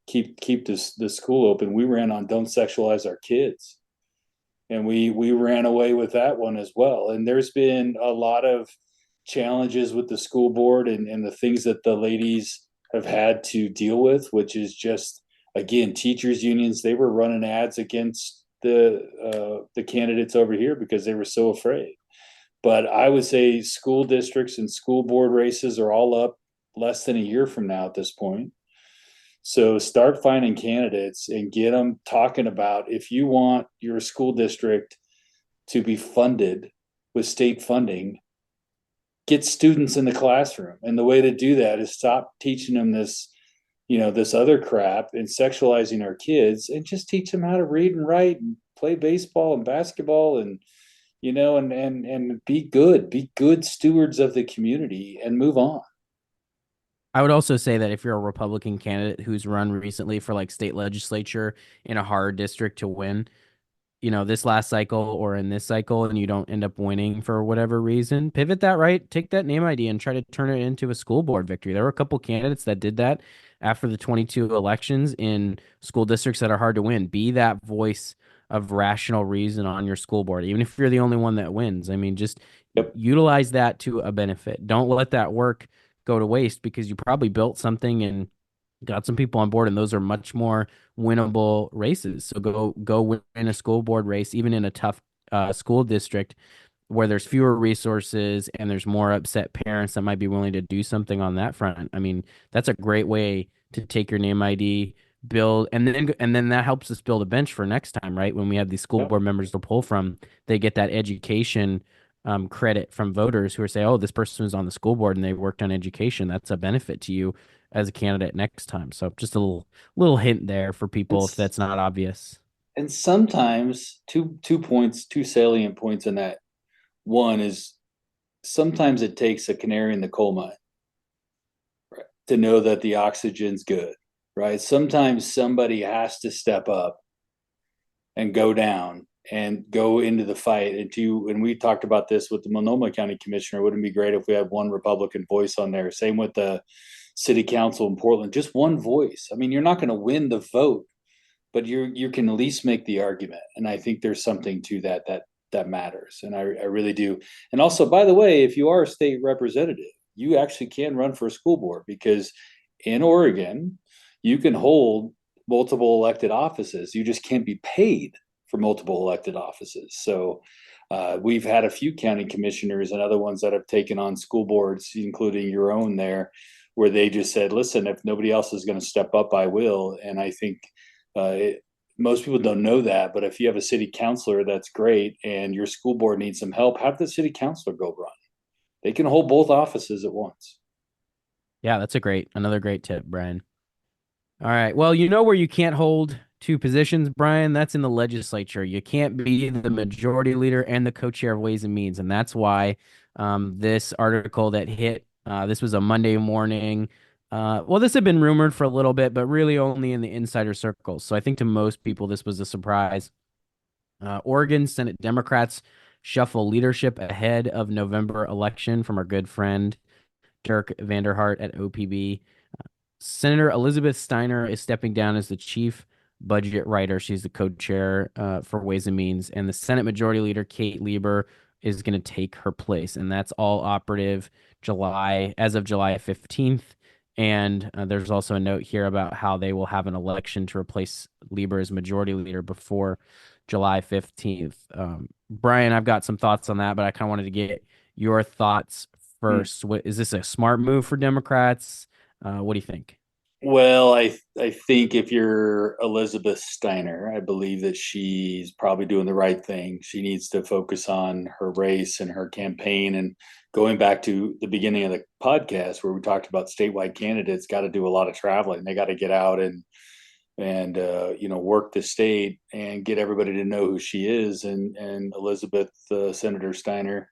keep the school open, we ran on don't sexualize our kids. And we ran away with that one as well. And there's been a lot of challenges with the school board and the things that the ladies have had to deal with, which is just, again, teachers unions. They were running ads against the candidates over here because they were so afraid. But I would say school districts and school board races are all up less than a year from now at this point. So start finding candidates and get them talking about, if you want your school district to be funded with state funding, get students in the classroom. And the way to do that is stop teaching them this, this other crap and sexualizing our kids, and just teach them how to read and write and play baseball and basketball, and be good stewards of the community and move on. I would also say that if you're a Republican candidate who's run recently for like state legislature in a hard district to win, this last cycle or in this cycle, and you don't end up winning for whatever reason, pivot that, right? Take that name ID and try to turn it into a school board victory. There were a couple candidates that did that after the 22 elections in school districts that are hard to win. Be that voice of rational reason on your school board, even if you're the only one that wins. I mean, just utilize that to a benefit. Don't let that work go to waste, because you probably built something and got some people on board, and those are much more winnable races. So go win a school board race, even in a tough school district where there's fewer resources and there's more upset parents that might be willing to do something on that front. I mean, that's a great way to take your name ID, build, and then that helps us build a bench for next time, right? When we have these school board members to pull from, they get that education credit from voters who are saying, oh, this person was on the school board and they worked on education. That's a benefit to you as a candidate next time. So just a little hint there for people if that's not obvious. And sometimes two salient points in that. One is, sometimes it takes a canary in the coal mine, right, to know that the oxygen's good, right? Sometimes somebody has to step up and go down and go into the fight. And we talked about this with the Multnomah County Commissioner. Wouldn't it be great if we had one Republican voice on there? Same with the city council in Portland, just one voice. I mean, you're not going to win the vote, but you can at least make the argument. And I think there's something to that matters. And I really do. And also, by the way, if you are a state representative, you actually can run for a school board, because in Oregon, you can hold multiple elected offices. You just can't be paid for multiple elected offices. So we've had a few county commissioners and other ones that have taken on school boards, including your own there, where they just said, listen, if nobody else is going to step up, I will. And I think most people don't know that, but if you have a city councilor, that's great, and your school board needs some help, have the city councilor go run. They can hold both offices at once. Yeah, that's another great tip, Brian. All right. Well, where you can't hold two positions, Brian, that's in the legislature. You can't be the majority leader and the co-chair of Ways and Means. And that's why this article that hit, this was a Monday morning. Well, this had been rumored for a little bit, but really only in the insider circles. So I think to most people, this was a surprise. Oregon Senate Democrats shuffle leadership ahead of November election from our good friend Dirk Vanderhart at OPB. Senator Elizabeth Steiner is stepping down as the chief budget writer. She's the co-chair for Ways and Means, and the Senate Majority Leader Kate Lieber is going to take her place, and that's all operative as of July 15th. And there's also a note here about how they will have an election to replace Lieber as Majority Leader before July 15th. Brian, I've got some thoughts on that, but I kind of wanted to get your thoughts first. Is this a smart move for Democrats? What do you think? Well, I think if you're Elizabeth Steiner, I believe that she's probably doing the right thing. She needs to focus on her race and her campaign. And going back to the beginning of the podcast where we talked about statewide candidates, got to do a lot of traveling. They got to get out and work the state and get everybody to know who she is. And Elizabeth, Senator Steiner,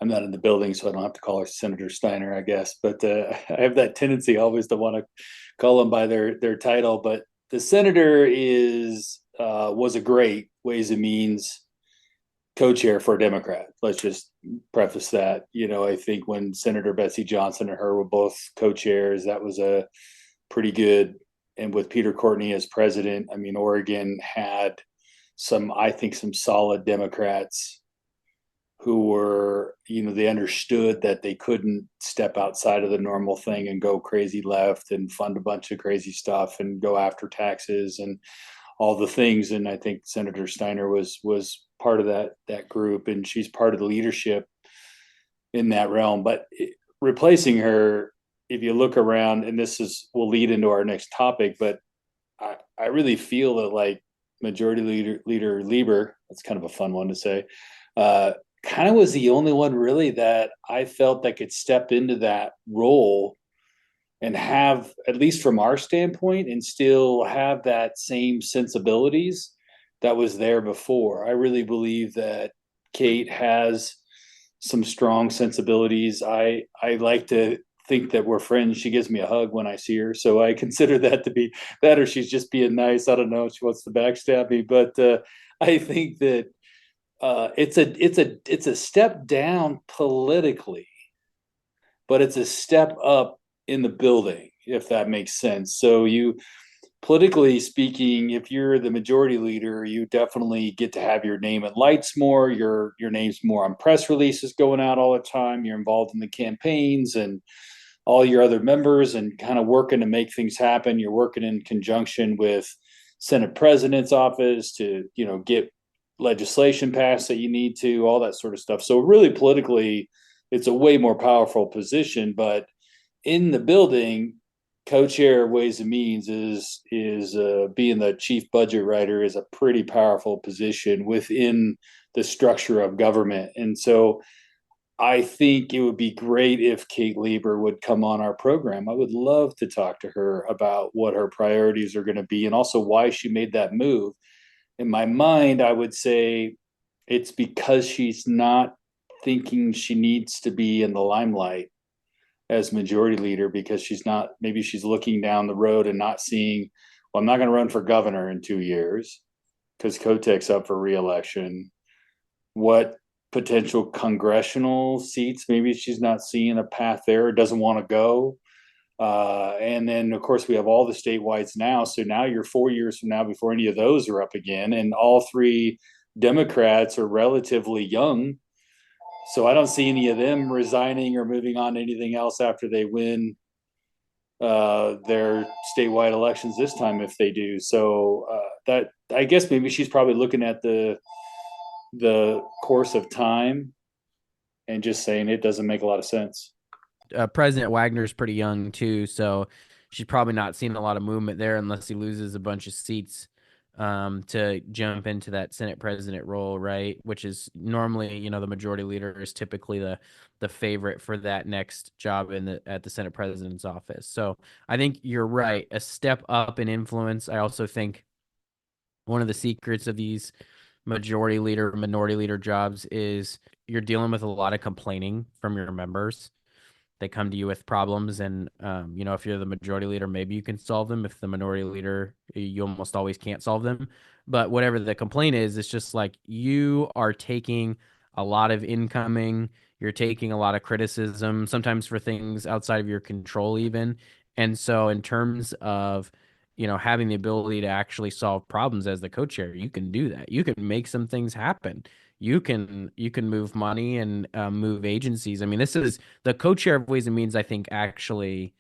I'm not in the building, so I don't have to call her Senator Steiner, I guess. But I have that tendency always to want to call them by their title. But the senator was a great Ways and Means co-chair for a Democrat. Let's just preface that. I think when Senator Betsy Johnson and her were both co-chairs, that was a pretty good. And with Peter Courtney as president, I mean, Oregon had some solid Democrats who were, they understood that they couldn't step outside of the normal thing and go crazy left and fund a bunch of crazy stuff and go after taxes and all the things. And I think Senator Steiner was part of that group, and she's part of the leadership in that realm. But replacing her if you look around, and will lead into our next topic, but I really feel that like majority leader Lieber, that's kind of a fun one to say, kind of was the only one really that I felt that could step into that role and have, at least from our standpoint, and still have that same sensibilities that was there before. I really believe that Kate has some strong sensibilities. I like to think that we're friends. She gives me a hug when I see her, so I consider that to be that, or she's just being nice. I don't know. She wants to backstab me, but I think that it's a step down politically, but it's a step up in the building, if that makes sense. So you, politically speaking, if you're the majority leader, you definitely get to have your name in lights more. Your name's more on press releases going out all the time. You're involved in the campaigns and all your other members and kind of working to make things happen. You're working in conjunction with Senate President's office to, get legislation passed that you need to, all that sort of stuff. So really politically, it's a way more powerful position, but in the building, co-chair of Ways and Means is being the chief budget writer is a pretty powerful position within the structure of government. And so I think it would be great if Kate Lieber would come on our program. I would love to talk to her about what her priorities are going to be and also why she made that move. In my mind, I would say it's because she's not thinking she needs to be in the limelight as majority leader, because maybe she's looking down the road and not seeing, well, I'm not going to run for governor in 2 years because Kotek's up for reelection. What potential congressional seats, maybe she's not seeing a path there, doesn't want to go. And then, of course, we have all the statewides now. So now you're 4 years from now before any of those are up again. And all three Democrats are relatively young. So I don't see any of them resigning or moving on to anything else after they win their statewide elections this time, if they do. So that, I guess maybe she's probably looking at the course of time and just saying it doesn't make a lot of sense. President Wagner's pretty young too, so she's probably not seeing a lot of movement there unless he loses a bunch of seats to jump into that Senate president role, right? Which is normally, the majority leader is typically the favorite for that next job at the Senate president's office. So I think you're right, a step up in influence. I also think one of the secrets of these majority leader, minority leader jobs is you're dealing with a lot of complaining from your members. They come to you with problems, and if you're the majority leader, maybe you can solve them. If the minority leader, you almost always can't solve them. But whatever the complaint is, it's just like you are taking a lot of incoming, you're taking a lot of criticism, sometimes for things outside of your control even. And so in terms of having the ability to actually solve problems as the co-chair, you can do that. You can make some things happen. You can move money and move agencies. I mean, this is the co-chair of Ways and Means. I think actually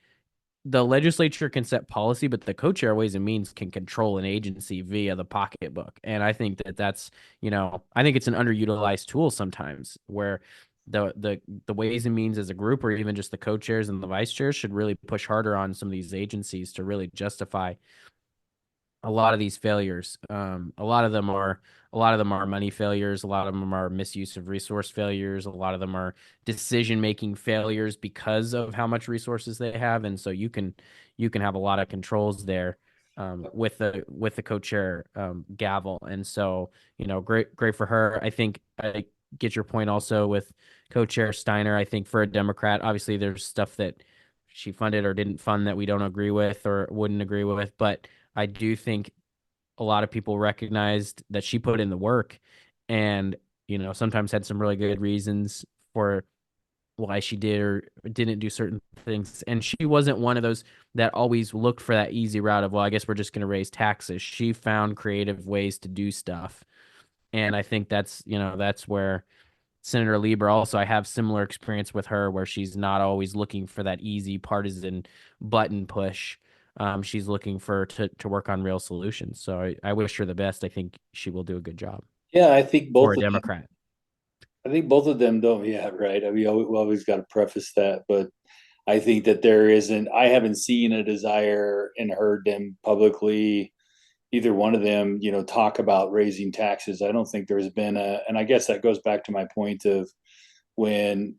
the legislature can set policy, but the co-chair of Ways and Means can control an agency via the pocketbook. And I think that's I think it's an underutilized tool sometimes, where the Ways and Means as a group, or even just the co-chairs and the vice chairs, should really push harder on some of these agencies to really justify a lot of these failures. A lot of them are money failures. A lot of them are misuse of resource failures. A lot of them are decision-making failures because of how much resources they have. And so you can have a lot of controls there with the co-chair gavel. And so, great for her. I think I get your point also with co-chair Steiner. I think for a Democrat, obviously there's stuff that she funded or didn't fund that we don't agree with or wouldn't agree with, but I do think a lot of people recognized that she put in the work and, sometimes had some really good reasons for why she did or didn't do certain things. And she wasn't one of those that always looked for that easy route of, well, I guess we're just going to raise taxes. She found creative ways to do stuff. And I think that's where Senator Lieber also, I have similar experience with her, where she's not always looking for that easy partisan button push. She's looking to work on real solutions. So I wish her the best. I think she will do a good job. Yeah, I think For both a of them. Democrat. I think both of them don't. Yeah, right. I mean, we always got to preface that, but I think that I haven't seen a desire and heard them publicly, either one of them, talk about raising taxes. I don't think there's been and I guess that goes back to my point of when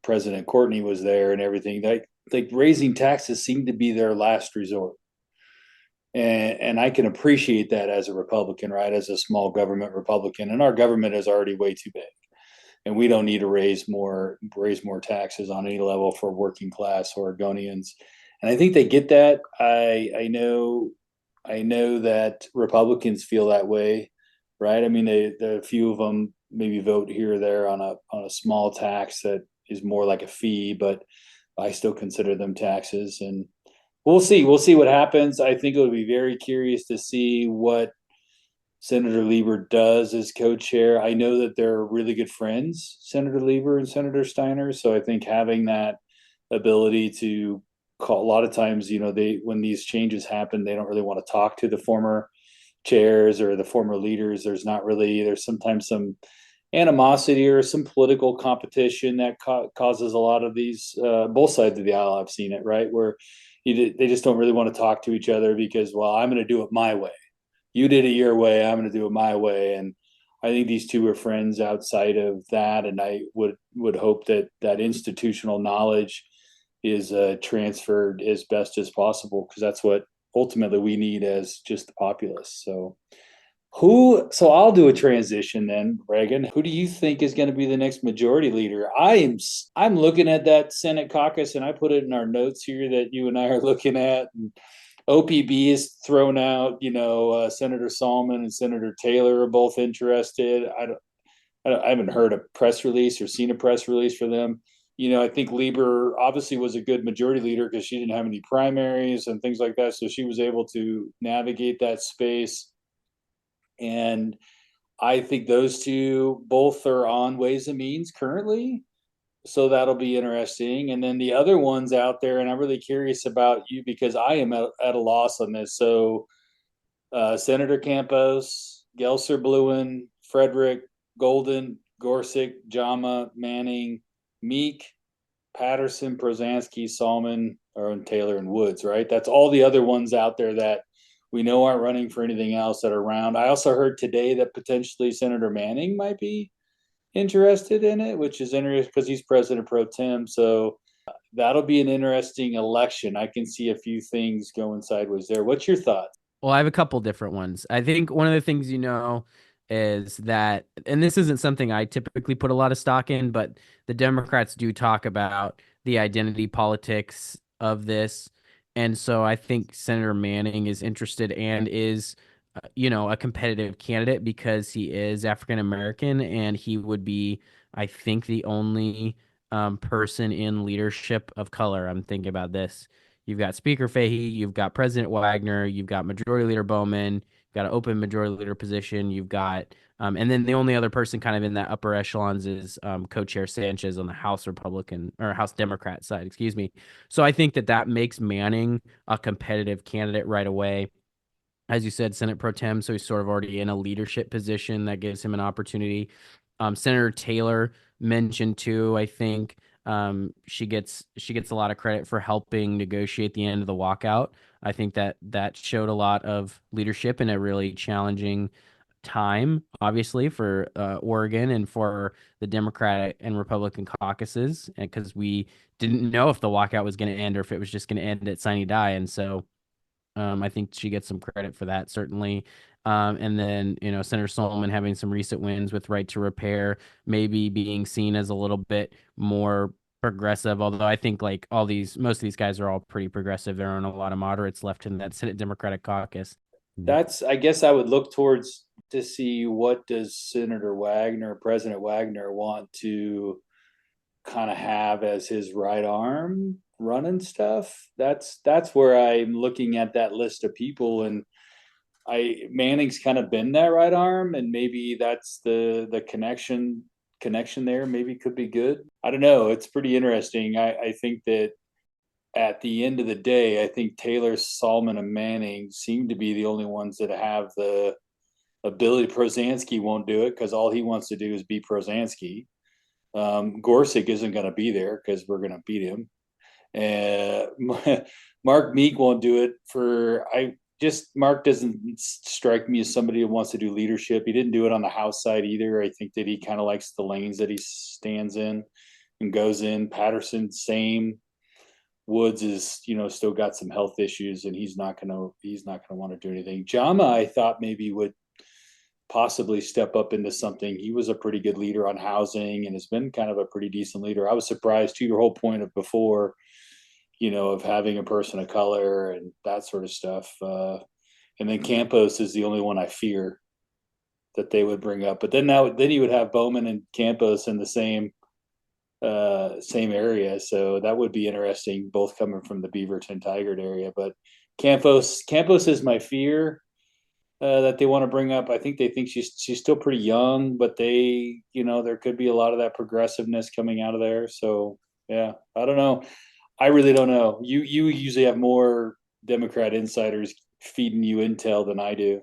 President Courtney was there and everything, like raising taxes seemed to be their last resort. And I can appreciate that as a Republican, right? As a small government Republican, and our government is already way too big, and we don't need to raise more taxes on any level for working class Oregonians. And I think they get that. I know that Republicans feel that way, right? I mean, a few of them maybe vote here or there on a small tax that is more like a fee, but I still consider them taxes. And we'll see. We'll see what happens. I think it'll be very curious to see what Senator Lieber does as co-chair. I know that they're really good friends, Senator Lieber and Senator Steiner. So I think having that ability to call, a lot of times, when these changes happen, they don't really want to talk to the former chairs or the former leaders. There's sometimes some animosity or some political competition that causes a lot of these, both sides of the aisle. I've seen it, right? Where they just don't really want to talk to each other because, well, I'm going to do it my way. You did it your way. I'm going to do it my way. And I think these two are friends outside of that. And I would hope that institutional knowledge is transferred as best as possible, because that's what ultimately we need as just the populace. So I'll do a transition then, Reagan. Who do you think is going to be the next majority leader? I'm looking at that Senate caucus, and I put it in our notes here that you and I are looking at. And OPB is thrown out. Senator Sollman and Senator Taylor are both interested. I haven't heard a press release or seen a press release for them. I think Lieber obviously was a good majority leader because she didn't have any primaries and things like that, so she was able to navigate that space. And I think those two both are on Ways and Means currently. So that'll be interesting. And then the other ones out there, and I'm really curious about you because I am at a loss on this. So Senator Campos, Gelser, Blouin, Frederick, Golden, Gorsek, Jama, Manning, Meek, Patterson, Prozanski, Sollman, or Taylor and Woods, right? That's all the other ones out there that we know aren't running for anything else that are around. I also heard today that potentially Senator Manning might be interested in it, which is interesting because he's president pro tem. So that'll be an interesting election. I can see a few things going sideways there. What's your thoughts? Well, I have a couple different ones. I think one of the things is that, and this isn't something I typically put a lot of stock in, but the Democrats do talk about the identity politics of this. And so I think Senator Manning is interested and is, a competitive candidate because he is African American, and he would be, I think, the only person in leadership of color. I'm thinking about this. You've got Speaker Fahey, you've got President Wagner, you've got Majority Leader Bowman, you've got an open Majority Leader position, you've got, and then the only other person kind of in that upper echelons is Co-Chair Sanchez on the House Republican or House Democrat side, excuse me. So I think that makes Manning a competitive candidate right away. As you said, Senate Pro Tem, so he's sort of already in a leadership position that gives him an opportunity. Senator Taylor mentioned too, I think. She gets a lot of credit for helping negotiate the end of the walkout. I think that showed a lot of leadership in a really challenging time, obviously, for Oregon and for the Democratic and Republican caucuses, because we didn't know if the walkout was going to end or if it was just going to end at sine die. And so I think she gets some credit for that, certainly. And then, Senator Sollman having some recent wins with right to repair, maybe being seen as a little bit more progressive, although I think like most of these guys are all pretty progressive. There aren't a lot of moderates left in that Senate Democratic caucus. I guess I would look towards to see what does Senator Wagner, President Wagner, want to kind of have as his right arm running stuff. That's where I'm looking at that list of people, and Manning's kind of been that right arm, and maybe that's the connection there. Maybe could be good. I don't know. It's pretty interesting. I think that at the end of the day, I think Taylor, Sollman, and Manning seem to be the only ones that have the ability. Prozanski won't do it because all he wants to do is be Prozanski. Gorsek isn't going to be there because we're going to beat him. Mark Meek won't do it Mark doesn't strike me as somebody who wants to do leadership. He didn't do it on the House side either. I think that he kind of likes the lanes that he stands in and goes in. Patterson, same. Woods is, still got some health issues and he's not gonna want to do anything. Jama, I thought maybe would possibly step up into something. He was a pretty good leader on housing and has been kind of a pretty decent leader. I was surprised, to your whole point of before, of having a person of color and that sort of stuff. And then Campos is the only one I fear that they would bring up. But then you would have Bowman and Campos in the same area, so that would be interesting, both coming from the Beaverton Tigard area. But Campos is my fear that they want to bring up. I think they think she's still pretty young, but there could be a lot of that progressiveness coming out of there. So yeah, I don't know. I really don't know. You usually have more Democrat insiders feeding you intel than I do.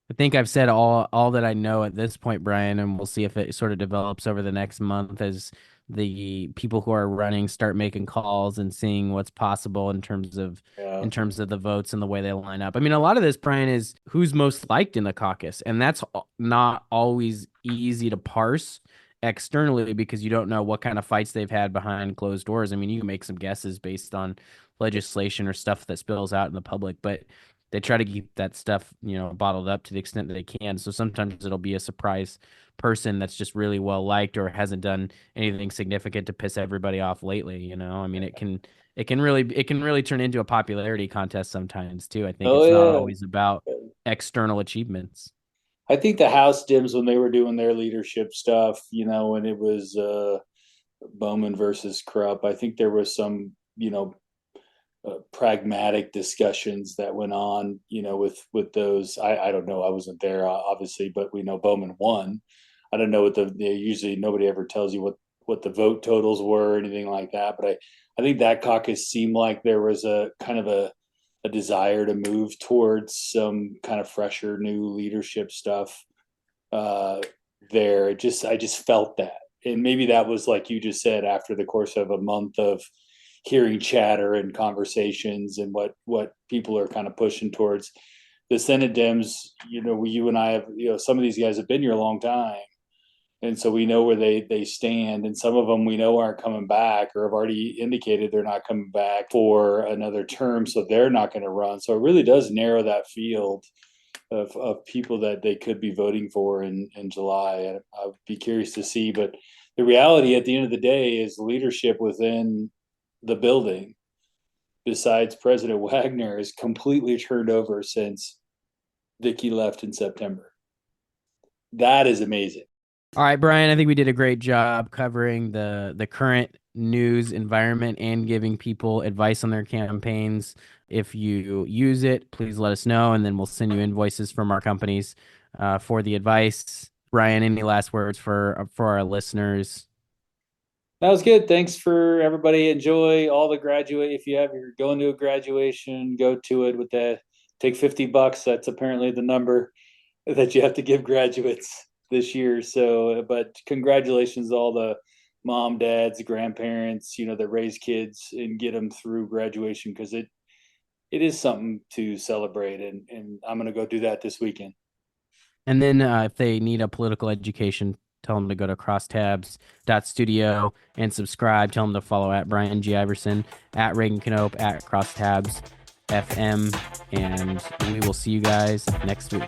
I think I've said all that I know at this point, Bryan, and we'll see if it sort of develops over the next month as the people who are running start making calls and seeing what's possible in terms of the votes and the way they line up. I mean, a lot of this, Bryan, is who's most liked in the caucus, and that's not always easy to parse externally because you don't know what kind of fights they've had behind closed doors. I mean, you can make some guesses based on legislation or stuff that spills out in the public, but they try to keep that stuff, bottled up to the extent that they can. So sometimes it'll be a surprise person that's just really well liked or hasn't done anything significant to piss everybody off lately. I mean, it can really turn into a popularity contest sometimes too. I think it's not always about external achievements. I think the House Dims, when they were doing their leadership stuff, when it was Bowman versus Krupp, I think there was some, pragmatic discussions that went on, with those. I don't know. I wasn't there, obviously, but we know Bowman won. I don't know usually nobody ever tells you what the vote totals were or anything like that. But I think that caucus seemed like there was a kind of a desire to move towards some kind of fresher new leadership stuff there. I just felt that. And maybe that was, like you just said, after the course of a month of hearing chatter and conversations and what people are kind of pushing towards. The Senate Dems, you and I have, some of these guys have been here a long time. And so we know where they stand. And some of them we know aren't coming back or have already indicated they're not coming back for another term. So they're not going to run. So it really does narrow that field of people that they could be voting for in July. And I'd be curious to see. But the reality at the end of the day is leadership within the building, besides President Wagner, is completely turned over since Vikki left in September. That is amazing. All right, Bryan, I think we did a great job covering the current news environment and giving people advice on their campaigns. If you use it, please let us know, and then we'll send you invoices from our companies for the advice. Bryan, any last words for our listeners? That was good. Thanks for everybody. Enjoy all the if you're going to a graduation, go to it with that. Take $50. That's apparently the number that you have to give graduates this year. So, but congratulations to all the mom, dads, grandparents, that raise kids and get them through graduation, because it is something to celebrate. And I'm going to go do that this weekend. And then if they need a political education, tell them to go to crosstabs.studio and subscribe. Tell them to follow at Bryan G. Iverson, at Reagan Knope, at Crosstabs FM. And we will see you guys next week.